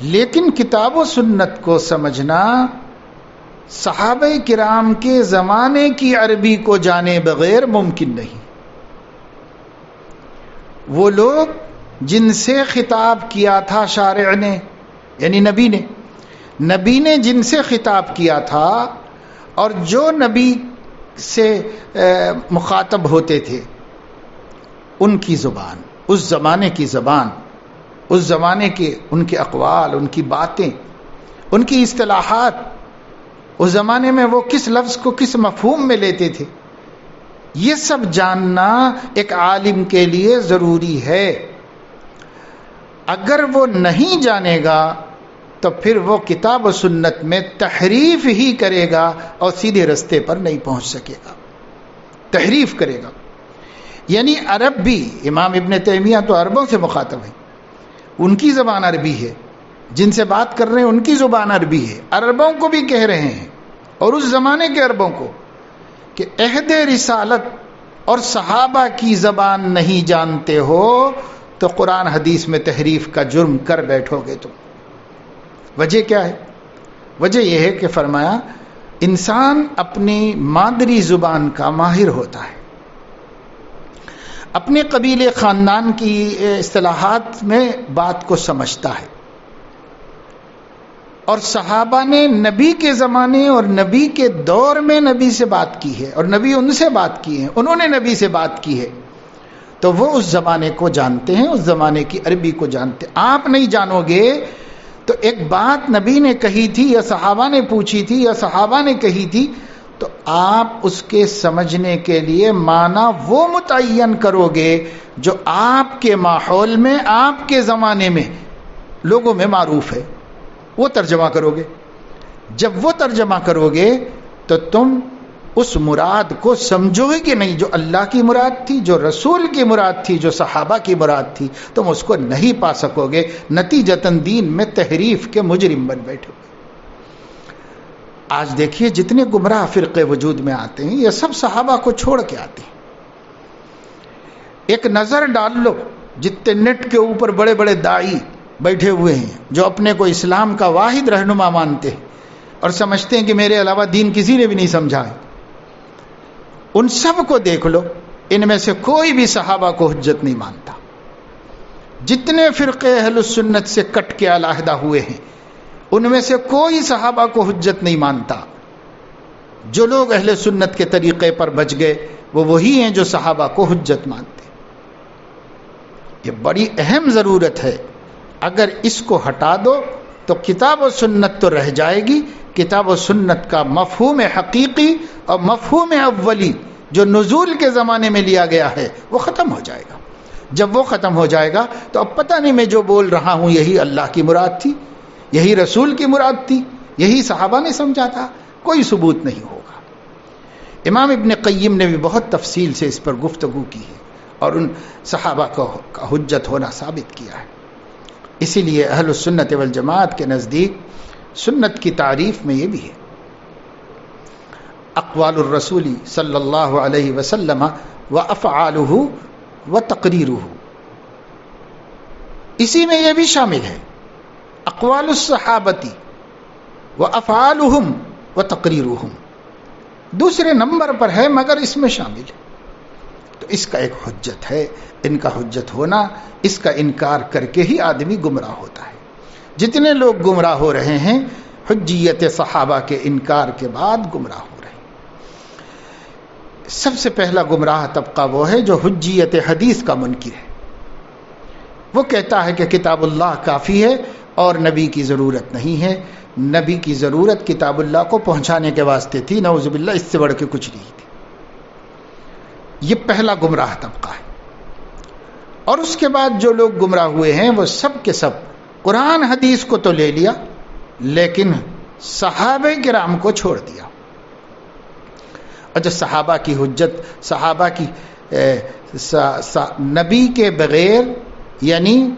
Speaker 1: لیکن کتاب و سنت کو سمجھنا صحابہ کرام کے زمانے کی عربی کو جانے بغیر ممکن نہیں۔ وہ لوگ جن سے خطاب کیا تھا شارع نے، یعنی نبی نے جن سے خطاب کیا تھا، اور جو نبی سے مخاطب ہوتے تھے ان کی زبان، اس زمانے کی زبان، اس زمانے کے ان کے اقوال، ان کی باتیں، ان کی اصطلاحات، اس زمانے میں وہ کس لفظ کو کس مفہوم میں لیتے تھے، یہ سب جاننا ایک عالم کے لیے ضروری ہے۔ اگر وہ نہیں جانے گا تو پھر وہ کتاب و سنت میں تحریف ہی کرے گا اور سیدھے رستے پر نہیں پہنچ سکے گا، تحریف کرے گا۔ یعنی عرب بھی، امام ابن تیمیہ تو عربوں سے مخاطب ہیں، ان کی زبان عربی ہے، جن سے بات کر رہے ہیں ان کی زبان عربی ہے، عربوں کو بھی کہہ رہے ہیں، اور اس زمانے کے عربوں کو کہ عہد رسالت اور صحابہ کی زبان نہیں جانتے ہو تو قرآن حدیث میں تحریف کا جرم کر بیٹھو گے تم۔ وجہ کیا ہے؟ وجہ یہ ہے کہ فرمایا انسان اپنی مادری زبان کا ماہر ہوتا ہے، اپنے قبیلے خاندان کی اصطلاحات میں بات کو سمجھتا ہے، اور صحابہ نے نبی کے زمانے اور نبی کے دور میں نبی سے بات کی ہے، اور نبی ان سے بات کی ہے، انہوں نے نبی سے بات کی ہے، تو وہ اس زمانے کو جانتے ہیں، اس زمانے کی عربی کو جانتے ہیں۔ آپ نہیں جانو گے تو ایک بات نبی نے کہی تھی یا صحابہ نے پوچھی تھی یا صحابہ نے کہی تھی، تو آپ اس کے سمجھنے کے لیے معنی وہ متعین کرو گے جو آپ کے ماحول میں، آپ کے زمانے میں لوگوں میں معروف ہے، وہ ترجمہ کرو گے۔ جب وہ ترجمہ کرو گے تو تم اس مراد کو سمجھو گے کہ نہیں، جو اللہ کی مراد تھی، جو رسول کی مراد تھی، جو صحابہ کی مراد تھی، تم اس کو نہیں پا سکو گے، نتیجتاً دین میں تحریف کے مجرم بن بیٹھو گے۔ آج دیکھیے جتنے گمراہ فرقے وجود میں آتے ہیں یہ سب صحابہ کو چھوڑ کے آتے ہیں۔ ایک نظر ڈال لو جتنے نیٹ کے اوپر بڑے بڑے داعی بیٹھے ہوئے ہیں جو اپنے کو اسلام کا واحد رہنما مانتے ہیں اور سمجھتے ہیں کہ میرے علاوہ دین کسی نے بھی نہیں سمجھا ہے، ان سب کو دیکھ لو، ان میں سے کوئی بھی صحابہ کو حجت نہیں مانتا۔ جتنے فرقے اہل السنت سے کٹ کے علیحدہ ہوئے ہیں ان میں سے کوئی صحابہ کو حجت نہیں مانتا۔ جو لوگ اہل سنت کے طریقے پر بچ گئے وہ وہی ہیں جو صحابہ کو حجت مانتے۔ یہ بڑی اہم ضرورت ہے، اگر اس کو ہٹا دو تو کتاب و سنت تو رہ جائے گی، کتاب و سنت کا مفہوم حقیقی اور مفہوم اولی جو نزول کے زمانے میں لیا گیا ہے وہ ختم ہو جائے گا۔ جب وہ ختم ہو جائے گا تو اب پتہ نہیں میں جو بول رہا ہوں یہی اللہ کی مراد تھی، یہی رسول کی مراد تھی، یہی صحابہ نے سمجھا تھا، کوئی ثبوت نہیں ہوگا۔ امام ابن قیم نے بھی بہت تفصیل سے اس پر گفتگو کی ہے اور ان صحابہ کا حجت ہونا ثابت کیا ہے۔ اسی لیے اہل السنت والجماعت کے نزدیک سنت کی تعریف میں یہ بھی ہے، اقوال الرسول صلی اللہ علیہ وسلم وافعالہ وتقریرہ، اسی میں یہ بھی شامل ہے اقوال الصحابتی وافعالہم وتقریرہم، دوسرے نمبر پر ہے مگر اس میں شامل ہے، تو اس کا ایک حجت ہے۔ ان کا حجت ہونا، اس کا انکار کر کے ہی آدمی گمراہ ہوتا ہے۔ جتنے لوگ گمراہ ہو رہے ہیں حجیت صحابہ کے انکار کے بعد گمراہ ہو رہے ہیں۔ سب سے پہلا گمراہ طبقہ وہ ہے جو حجیت حدیث کا منکر ہے۔ وہ کہتا ہے کہ کتاب اللہ کافی ہے اور نبی کی ضرورت نہیں ہے، نبی کی ضرورت کتاب اللہ کو پہنچانے کے واسطے تھی، نعوذ باللہ اس سے بڑھ کے کچھ نہیں تھی۔ یہ پہلا گمراہ طبقہ ہے۔ اور اس کے بعد جو لوگ گمراہ ہوئے ہیں وہ سب کے سب قرآن حدیث کو تو لے لیا لیکن صحابہ کرام کو چھوڑ دیا۔ اور جو صحابہ کی حجت، صحابہ کی نبی کے بغیر، یعنی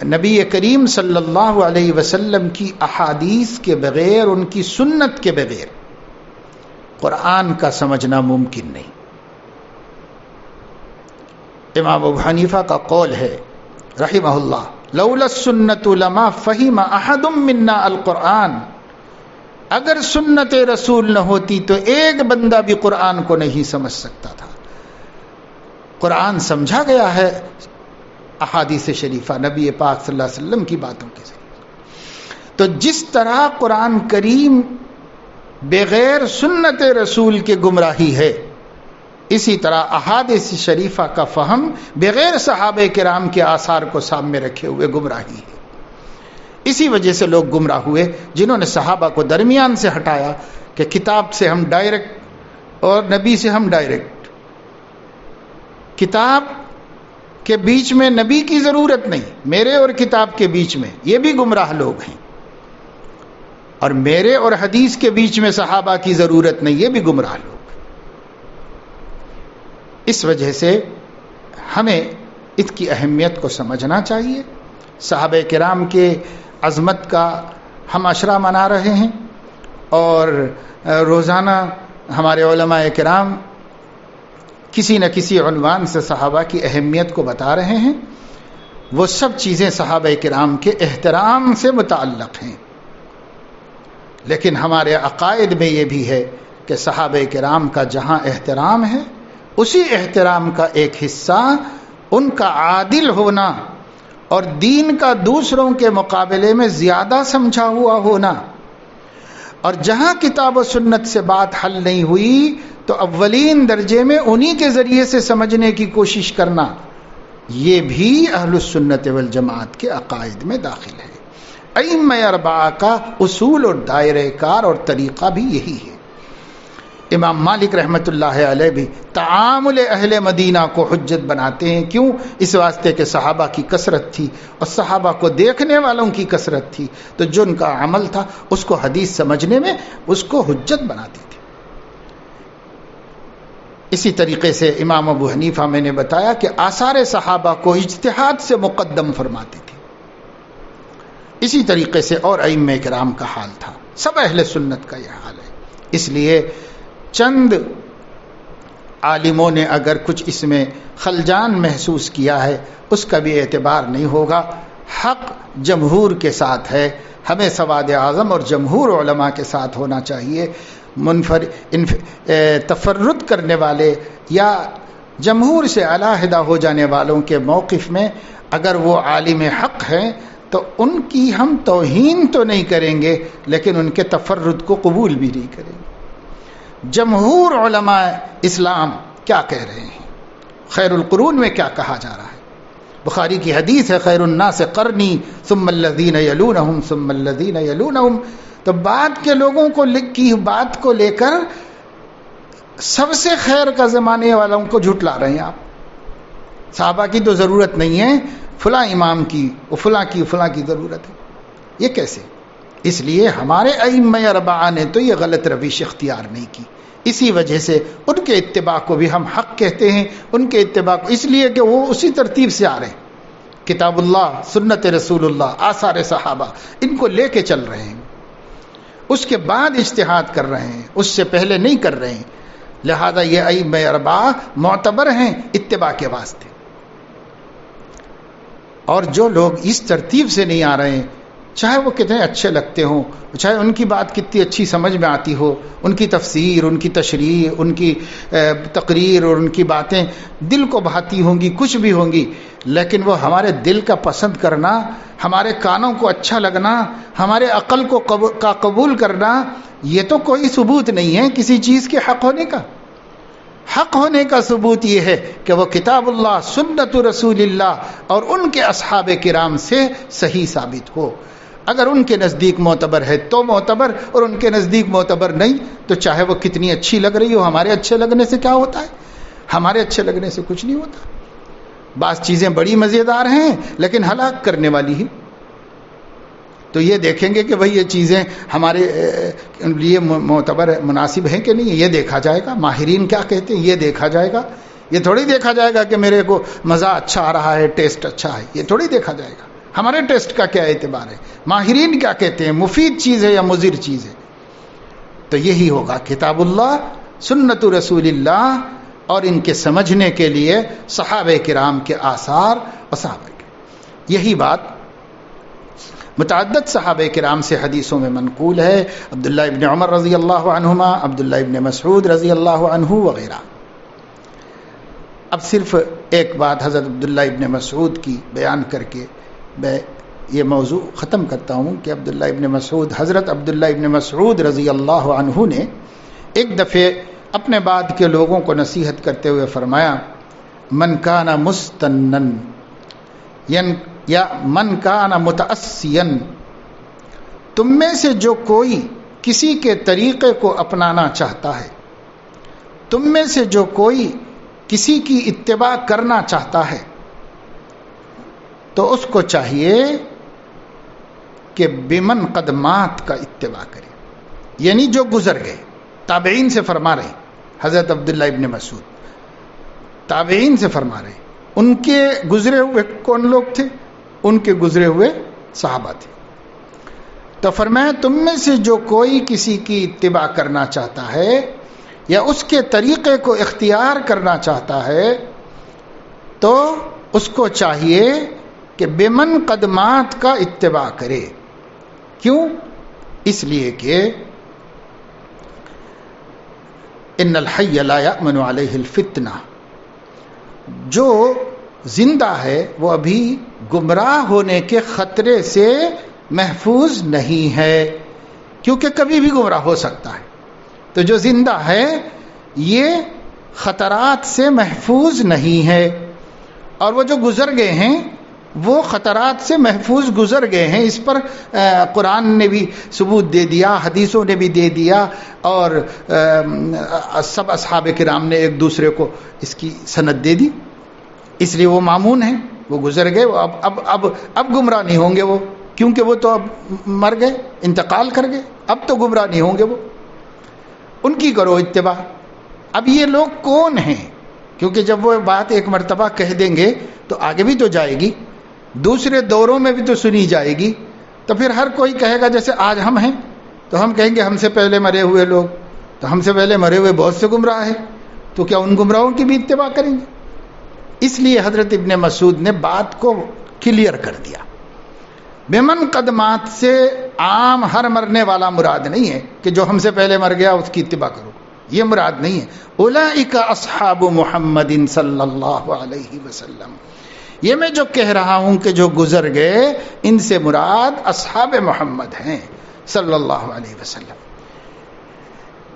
Speaker 1: نبی کریم صلی اللہ علیہ وسلم کی احادیث کے بغیر، ان کی سنت کے بغیر قرآن کا سمجھنا ممکن نہیں۔ امام ابو حنیفہ کا قول ہے رحمہ اللہ، لولا السنت لما فہم احد منا القرآن، اگر سنت رسول نہ ہوتی تو ایک بندہ بھی قرآن کو نہیں سمجھ سکتا تھا۔ قرآن سمجھا گیا ہے احادیث شریفہ، نبی پاک صلی اللہ علیہ وسلم کی باتوں کے ذریعے۔ تو جس طرح قرآن کریم بغیر سنت رسول کے گمراہی ہے، اسی طرح احادیث شریفہ کا فہم بغیر صحابہ کرام کے آثار کو سامنے رکھے ہوئے گمراہی ہے۔ اسی وجہ سے لوگ گمراہ ہوئے جنہوں نے صحابہ کو درمیان سے ہٹایا کہ کتاب سے ہم ڈائریکٹ اور نبی سے ہم ڈائریکٹ، کتاب کے بیچ میں نبی کی ضرورت نہیں، میرے اور کتاب کے بیچ میں، یہ بھی گمراہ لوگ ہیں، اور میرے اور حدیث کے بیچ میں صحابہ کی ضرورت نہیں، یہ بھی گمراہ لوگ۔ اس وجہ سے ہمیں اس کی اہمیت کو سمجھنا چاہیے۔ صحابہ کرام کے عظمت کا ہم عشرہ منا رہے ہیں، اور روزانہ ہمارے علماء کرام کسی نہ کسی عنوان سے صحابہ کی اہمیت کو بتا رہے ہیں۔ وہ سب چیزیں صحابہ کرام کے احترام سے متعلق ہیں، لیکن ہمارے عقائد میں یہ بھی ہے کہ صحابہ کرام کا جہاں احترام ہے، اسی احترام کا ایک حصہ ان کا عادل ہونا اور دین کا دوسروں کے مقابلے میں زیادہ سمجھا ہوا ہونا، اور جہاں کتاب و سنت سے بات حل نہیں ہوئی تو اولین درجے میں انہی کے ذریعے سے سمجھنے کی کوشش کرنا، یہ بھی اہل السنت والجماعت کے عقائد میں داخل ہے۔ ائمہ اربعہ کا اصول اور دائرہ کار اور طریقہ بھی یہی ہے۔ امام مالک رحمۃ اللہ علیہ بھی تعامل اہل مدینہ کو حجت بناتے ہیں۔ کیوں؟ اس واسطے کہ صحابہ کی کثرت تھی اور صحابہ کو دیکھنے والوں کی کثرت تھی، تو جو ان کا عمل تھا اس کو حدیث سمجھنے میں اس کو حجت بناتے تھے۔ اسی طریقے سے امام ابو حنیفہ میں نے بتایا کہ آثار صحابہ کو اجتہاد سے مقدم فرماتے تھے۔ اسی طریقے سے اور ائمہ کرام کا حال تھا، سب اہل سنت کا یہ حال ہے۔ اس لیے چند عالموں نے اگر کچھ اس میں خلجان محسوس کیا ہے، اس کا بھی اعتبار نہیں ہوگا۔ حق جمہور کے ساتھ ہے، ہمیں سواد اعظم اور جمہور علماء کے ساتھ ہونا چاہیے۔ تفرد کرنے والے یا جمہور سے علیحدہ ہو جانے والوں کے موقف میں اگر وہ عالم حق ہیں تو ان کی ہم توہین تو نہیں کریں گے، لیکن ان کے تفرد کو قبول بھی نہیں کریں گے۔ جمہور علماء اسلام کیا کہہ رہے ہیں، خیر القرون میں کیا کہا جا رہا ہے؟ بخاری کی حدیث ہے، خیر الناس قرنی ثم الذین یلونہم ثم الذین یلونہم۔ تو بعد کے لوگوں کی بات کو لے کر سب سے خیر کا زمانے والوں کو جھٹلا رہے ہیں آپ۔ صحابہ کی تو ضرورت نہیں ہے، فلاں امام کی فلاں کی ضرورت ہے۔ یہ کیسے؟ اس لیے ہمارے ائمہ اربعہ نے تو یہ غلط روش اختیار نہیں کی، اسی وجہ سے ان کے اتباع کو بھی ہم حق کہتے ہیں۔ ان کے اتباع کو اس لیے کہ وہ اسی ترتیب سے آ رہے ہیں، کتاب اللہ، سنت رسول اللہ، آثار صحابہ، ان کو لے کے چل رہے ہیں، اس کے بعد اجتہاد کر رہے ہیں، اس سے پہلے نہیں کر رہے ہیں۔ لہذا یہ ائمہ اربعہ معتبر ہیں اتباع کے واسطے، اور جو لوگ اس ترتیب سے نہیں آ رہے ہیں چاہے وہ کتنے اچھے لگتے ہوں، چاہے ان کی بات کتنی اچھی سمجھ میں آتی ہو، ان کی تفسیر، ان کی تشریح، ان کی تقریر اور ان کی باتیں دل کو بھاتی ہوں گی، کچھ بھی ہوں گی، لیکن وہ ہمارے دل کا پسند کرنا، ہمارے کانوں کو اچھا لگنا، ہمارے عقل کو قبول کرنا، یہ تو کوئی ثبوت نہیں ہے کسی چیز کے حق ہونے کا۔ حق ہونے کا ثبوت یہ ہے کہ وہ کتاب اللہ، سنت رسول اللہ اور ان کے اصحاب کرام سے صحیح ثابت ہو۔ اگر ان کے نزدیک معتبر ہے تو معتبر، اور ان کے نزدیک معتبر نہیں تو چاہے وہ کتنی اچھی لگ رہی ہو، ہمارے اچھے لگنے سے کیا ہوتا ہے؟ ہمارے اچھے لگنے سے کچھ نہیں ہوتا۔ بعض چیزیں بڑی مزیدار ہیں لیکن ہلاک کرنے والی ہیں، تو یہ دیکھیں گے کہ بھئی یہ چیزیں ہمارے لیے معتبر مناسب ہیں کہ نہیں، یہ دیکھا جائے گا۔ ماہرین کیا کہتے ہیں یہ دیکھا جائے گا، یہ تھوڑی دیکھا جائے گا کہ میرے کو مزہ اچھا آ رہا ہے، ٹیسٹ اچھا ہے، یہ تھوڑی دیکھا جائے گا۔ ہمارے ٹیسٹ کا کیا اعتبار ہے؟ ماہرین کیا کہتے ہیں، مفید چیز ہے یا مضر چیز ہے؟ تو یہی ہوگا کتاب اللہ، سنت رسول اللہ، اور ان کے سمجھنے کے لیے صحابہ کرام کے آثار اور صحابہ کے، یہی بات متعدد صحابہ کرام سے حدیثوں میں منقول ہے، عبداللہ ابن عمر رضی اللہ عنہما، عبداللہ ابن مسعود رضی اللہ عنہ وغیرہ۔ اب صرف ایک بات حضرت عبداللہ ابن مسعود کی بیان کر کے میں یہ موضوع ختم کرتا ہوں کہ عبداللہ ابن مسعود، حضرت عبداللہ ابن مسعود رضی اللہ عنہ نے ایک دفعہ اپنے بعد کے لوگوں کو نصیحت کرتے ہوئے فرمایا، من کان مستنن یا من کان متأسین، تم میں سے جو کوئی کسی کے طریقے کو اپنانا چاہتا ہے، تم میں سے جو کوئی کسی کی اتباع کرنا چاہتا ہے، تو اس کو چاہیے کہ بمن قدمات کا اتباع کرے، یعنی جو گزر گئے۔ تابعین سے فرما رہے حضرت عبداللہ ابن مسعود، تابعین سے فرما رہے، ان کے گزرے ہوئے کون لوگ تھے؟ ان کے گزرے ہوئے صحابہ تھے۔ تو فرمایا تم میں سے جو کوئی کسی کی اتباع کرنا چاہتا ہے یا اس کے طریقے کو اختیار کرنا چاہتا ہے تو اس کو چاہیے کہ بمن قدمات کا اتباع کرے۔ کیوں؟ اس لیے کہ ان الحی لا یأمن علیہ الفتنہ، جو زندہ ہے وہ ابھی گمراہ ہونے کے خطرے سے محفوظ نہیں ہے، کیونکہ کبھی بھی گمراہ ہو سکتا ہے۔ تو جو زندہ ہے یہ خطرات سے محفوظ نہیں ہے، اور وہ جو گزر گئے ہیں وہ خطرات سے محفوظ گزر گئے ہیں۔ اس پر قرآن نے بھی ثبوت دے دیا، حدیثوں نے بھی دے دیا، اور سب اصحاب کرام نے ایک دوسرے کو اس کی سند دے دی، اس لیے وہ مامون ہیں، وہ گزر گئے، وہ اب گمراہ نہیں ہوں گے وہ، کیونکہ وہ تو اب مر گئے، انتقال کر گئے، اب تو گمراہ نہیں ہوں گے وہ، ان کی کرو اتباع۔ اب یہ لوگ کون ہیں؟ کیونکہ جب وہ بات ایک مرتبہ کہہ دیں گے تو آگے بھی تو جائے گی، دوسرے دوروں میں بھی تو سنی جائے گی، تو پھر ہر کوئی کہے گا جیسے آج ہم ہیں تو ہم کہیں گے ہم سے پہلے مرے ہوئے لوگ، تو ہم سے پہلے مرے ہوئے بہت سے گمراہ ہیں، تو کیا ان گمراہوں کی بھی اتباع کریں گے؟ اس لیے حضرت ابن مسعود نے بات کو کلیئر کر دیا۔ بمن قدمات سے عام ہر مرنے والا مراد نہیں ہے کہ جو ہم سے پہلے مر گیا اس کی اتباع کرو، یہ مراد نہیں ہے۔ اولئک اصحاب محمد صلی اللہ علیہ وسلم، یہ میں جو کہہ رہا ہوں کہ جو گزر گئے ان سے مراد اصحاب محمد ہیں صلی اللہ علیہ وسلم۔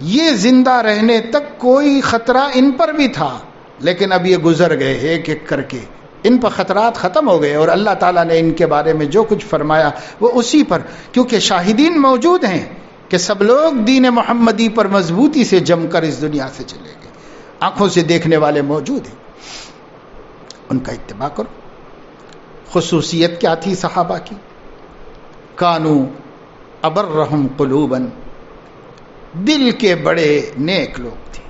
Speaker 1: یہ زندہ رہنے تک کوئی خطرہ ان پر بھی تھا، لیکن اب یہ گزر گئے ایک ایک کر کے، ان پر خطرات ختم ہو گئے، اور اللہ تعالیٰ نے ان کے بارے میں جو کچھ فرمایا وہ اسی پر، کیونکہ شاہدین موجود ہیں کہ سب لوگ دین محمدی پر مضبوطی سے جم کر اس دنیا سے چلے گئے، آنکھوں سے دیکھنے والے موجود ہیں، ان کا اتباع کرو۔ خصوصیت کیا تھی صحابہ کی؟ کانو ابرہم قلوبا، دل کے بڑے نیک لوگ تھے،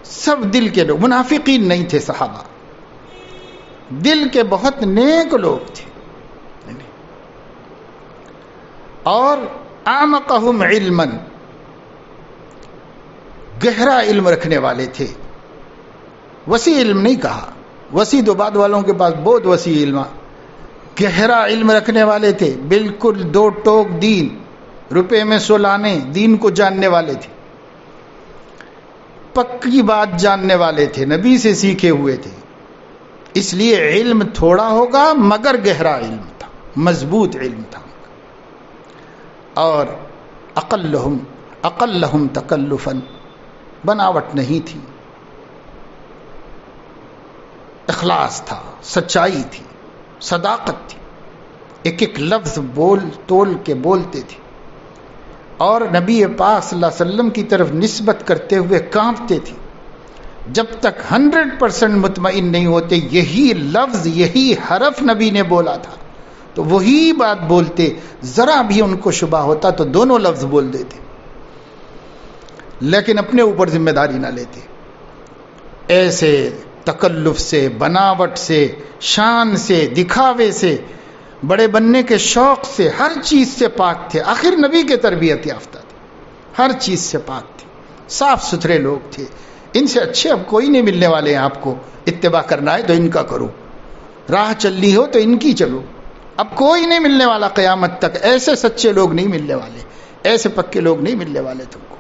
Speaker 1: سب دل کے لوگ، منافقین نہیں تھے صحابہ، دل کے بہت نیک لوگ تھے، اور اعمقہم علما، گہرا علم رکھنے والے تھے۔ وسیع علم نہیں کہا، وسیع تو بعد والوں کے پاس بہت وسیع علم، گہرا علم رکھنے والے تھے، بالکل دو ٹوک دین، روپے میں سولانے، دین کو جاننے والے تھے، پکی بات جاننے والے تھے، نبی سے سیکھے ہوئے تھے. اس لیے علم تھوڑا ہوگا مگر گہرا علم تھا، مضبوط علم تھا. اور اقلہم تکلفا، بناوٹ نہیں تھی، اخلاص تھا، سچائی تھی، صداقت تھی. ایک ایک لفظ بول تول کے بولتے تھے اور نبی پاک صلی اللہ علیہ وسلم کی طرف نسبت کرتے ہوئے کانپتے تھے. جب تک 100% مطمئن نہیں ہوتے یہی لفظ یہی حرف نبی نے بولا تھا تو وہی بات بولتے. ذرا بھی ان کو شبہ ہوتا تو دونوں لفظ بول دیتے، لیکن اپنے اوپر ذمہ داری نہ لیتے. ایسے تکلف سے، بناوٹ سے، شان سے، دکھاوے سے، بڑے بننے کے شوق سے، ہر چیز سے پاک تھے. آخر نبی کے تربیت یافتہ تھے، ہر چیز سے پاک تھے، صاف ستھرے لوگ تھے. ان سے اچھے اب کوئی نہیں ملنے والے ہیں. آپ کو اتباع کرنا ہے تو ان کا کرو، راہ چلنی ہو تو ان کی چلو. اب کوئی نہیں ملنے والا قیامت تک. ایسے سچے لوگ نہیں ملنے والے، ایسے پکے لوگ نہیں ملنے والے تم کو.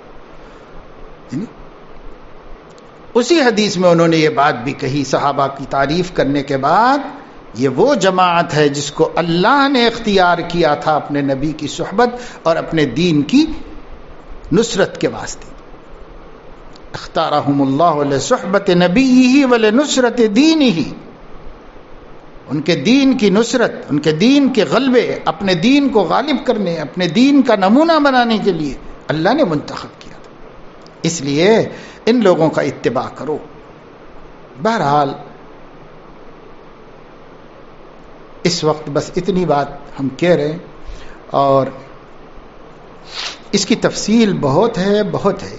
Speaker 1: اسی حدیث میں انہوں نے یہ بات بھی کہی صحابہ کی تعریف کرنے کے بعد، یہ وہ جماعت ہے جس کو اللہ نے اختیار کیا تھا اپنے نبی کی صحبت اور اپنے دین کی نصرت کے واسطے. اختارہم اللہ لصحبت نبیہ ولنصرت دینہ. ان کے دین کی نصرت، ان کے دین کے غلبے، اپنے دین کو غالب کرنے، اپنے دین کا نمونہ بنانے کے لیے اللہ نے منتخب کیا تھا. اس لیے ان لوگوں کا اتباع کرو. بہرحال اس وقت بس اتنی بات ہم کہہ رہے ہیں، اور اس کی تفصیل بہت ہے.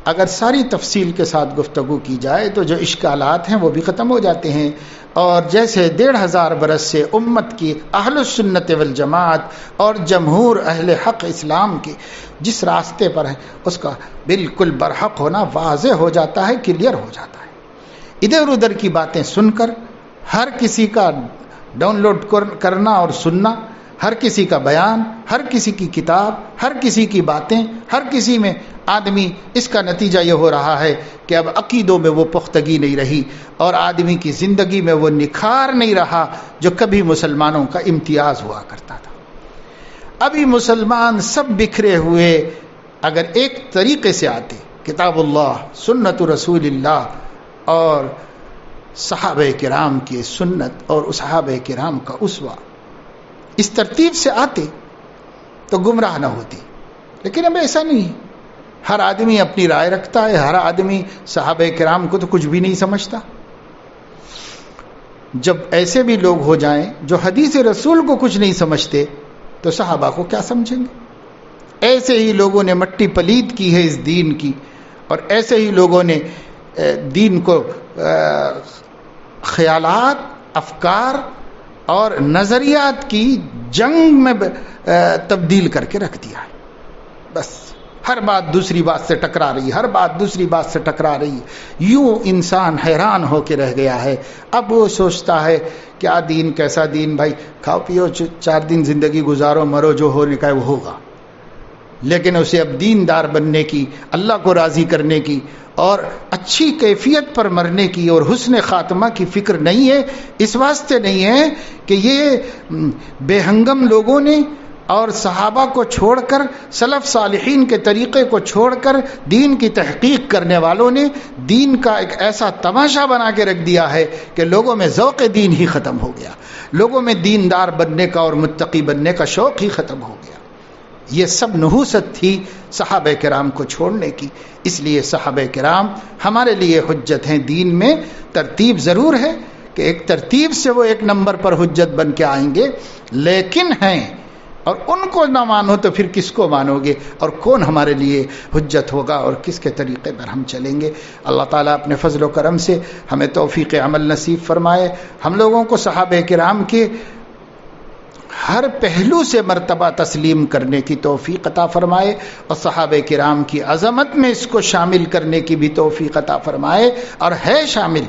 Speaker 1: اگر ساری تفصیل کے ساتھ گفتگو کی جائے تو جو اشکالات ہیں وہ بھی ختم ہو جاتے ہیں. اور جیسے 1500 برس سے امت کی اہل السنت والجماعت اور جمہور اہل حق اسلام کے جس راستے پر ہیں اس کا بالکل برحق ہونا واضح ہو جاتا ہے، کلیئر ہو جاتا ہے. ادھر ادھر کی باتیں سن کر ہر کسی کا ڈاؤن لوڈ کرنا اور سننا، ہر کسی کا بیان، ہر کسی کی کتاب، ہر کسی کی باتیں، ہر کسی میں آدمی، اس کا نتیجہ یہ ہو رہا ہے کہ اب عقیدوں میں وہ پختگی نہیں رہی اور آدمی کی زندگی میں وہ نکھار نہیں رہا جو کبھی مسلمانوں کا امتیاز ہوا کرتا تھا. ابھی مسلمان سب بکھرے ہوئے اگر ایک طریقے سے آتے، کتاب اللہ، سنت رسول اللہ اور صحابہ کرام کی سنت اور صحابہ کرام کا اسوہ، اس ترتیب سے آتے تو گمراہ نہ ہوتے. لیکن اب ایسا نہیں، ہر آدمی اپنی رائے رکھتا ہے، ہر آدمی صحابہ کرام کو تو کچھ بھی نہیں سمجھتا. جب ایسے بھی لوگ ہو جائیں جو حدیث رسول کو کچھ نہیں سمجھتے تو صحابہ کو کیا سمجھیں گے؟ ایسے ہی لوگوں نے مٹی پلید کی ہے اس دین کی، اور ایسے ہی لوگوں نے دین کو خیالات، افکار اور نظریات کی جنگ میں تبدیل کر کے رکھ دیا ہے. بس ہر بات دوسری بات سے ٹکرا رہی، ہر بات دوسری بات سے ٹکرا رہی. یوں انسان حیران ہو کے رہ گیا ہے. اب وہ سوچتا ہے کیا دین، کیسا دین؟ بھائی کھاؤ پیو 4 دن زندگی گزارو، مرو، جو ہونے کا ہے وہ ہوگا. لیکن اسے اب دیندار بننے کی، اللہ کو راضی کرنے کی اور اچھی کیفیت پر مرنے کی اور حسن خاتمہ کی فکر نہیں ہے. اس واسطے نہیں ہے کہ یہ بے ہنگم لوگوں نے اور صحابہ کو چھوڑ کر، سلف صالحین کے طریقے کو چھوڑ کر دین کی تحقیق کرنے والوں نے دین کا ایک ایسا تماشا بنا کے رکھ دیا ہے کہ لوگوں میں ذوق دین ہی ختم ہو گیا، لوگوں میں دیندار بننے کا اور متقی بننے کا شوق ہی ختم ہو گیا. یہ سب نحوست تھی صحابہ کرام کو چھوڑنے کی. اس لیے صحابہ کرام ہمارے لیے حجت ہیں. دین میں ترتیب ضرور ہے کہ ایک ترتیب سے وہ 1 نمبر پر حجت بن کے آئیں گے، لیکن ہیں، اور ان کو نہ مانو تو پھر کس کو مانو گے، اور کون ہمارے لیے حجت ہوگا اور کس کے طریقے پر ہم چلیں گے. اللہ تعالیٰ اپنے فضل و کرم سے ہمیں توفیق عمل نصیب فرمائے. ہم لوگوں کو صحابہ کرام کے ہر پہلو سے مرتبہ تسلیم کرنے کی توفیق عطا فرمائے اور صحابہ کرام کی عظمت میں اس کو شامل کرنے کی بھی توفیق عطا فرمائے. اور ہے شامل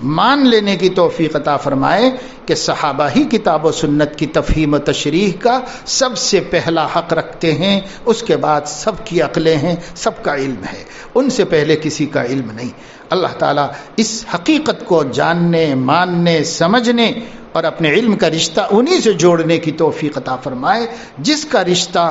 Speaker 1: مان لینے کی توفیق عطا فرمائے کہ صحابہ ہی کتاب و سنت کی تفہیم و تشریح کا سب سے پہلا حق رکھتے ہیں، اس کے بعد سب کی عقلیں ہیں، سب کا علم ہے، ان سے پہلے کسی کا علم نہیں۔ اللہ تعالیٰ اس حقیقت کو جاننے، ماننے، سمجھنے اور اپنے علم کا رشتہ انہی سے جوڑنے کی توفیق عطا فرمائے جس کا رشتہ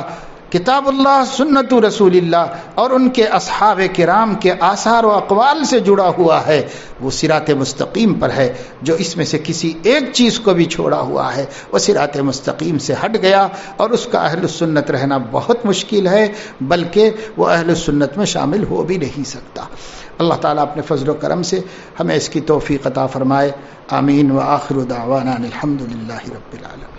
Speaker 1: کتاب اللہ، سنت رسول اللہ اور ان کے اصحاب کرام کے آثار و اقوال سے جڑا ہوا ہے، وہ صراط مستقیم پر ہے۔ جو اس میں سے کسی ایک چیز کو بھی چھوڑا ہوا ہے وہ صراط مستقیم سے ہٹ گیا، اور اس کا اہل السنت رہنا بہت مشکل ہے، بلکہ وہ اہل السنت میں شامل ہو بھی نہیں سکتا۔ اللہ تعالیٰ اپنے فضل و کرم سے ہمیں اس کی توفیق عطا فرمائے۔ آمین۔ وآخر دعوانا الحمد للہ رب العالمین۔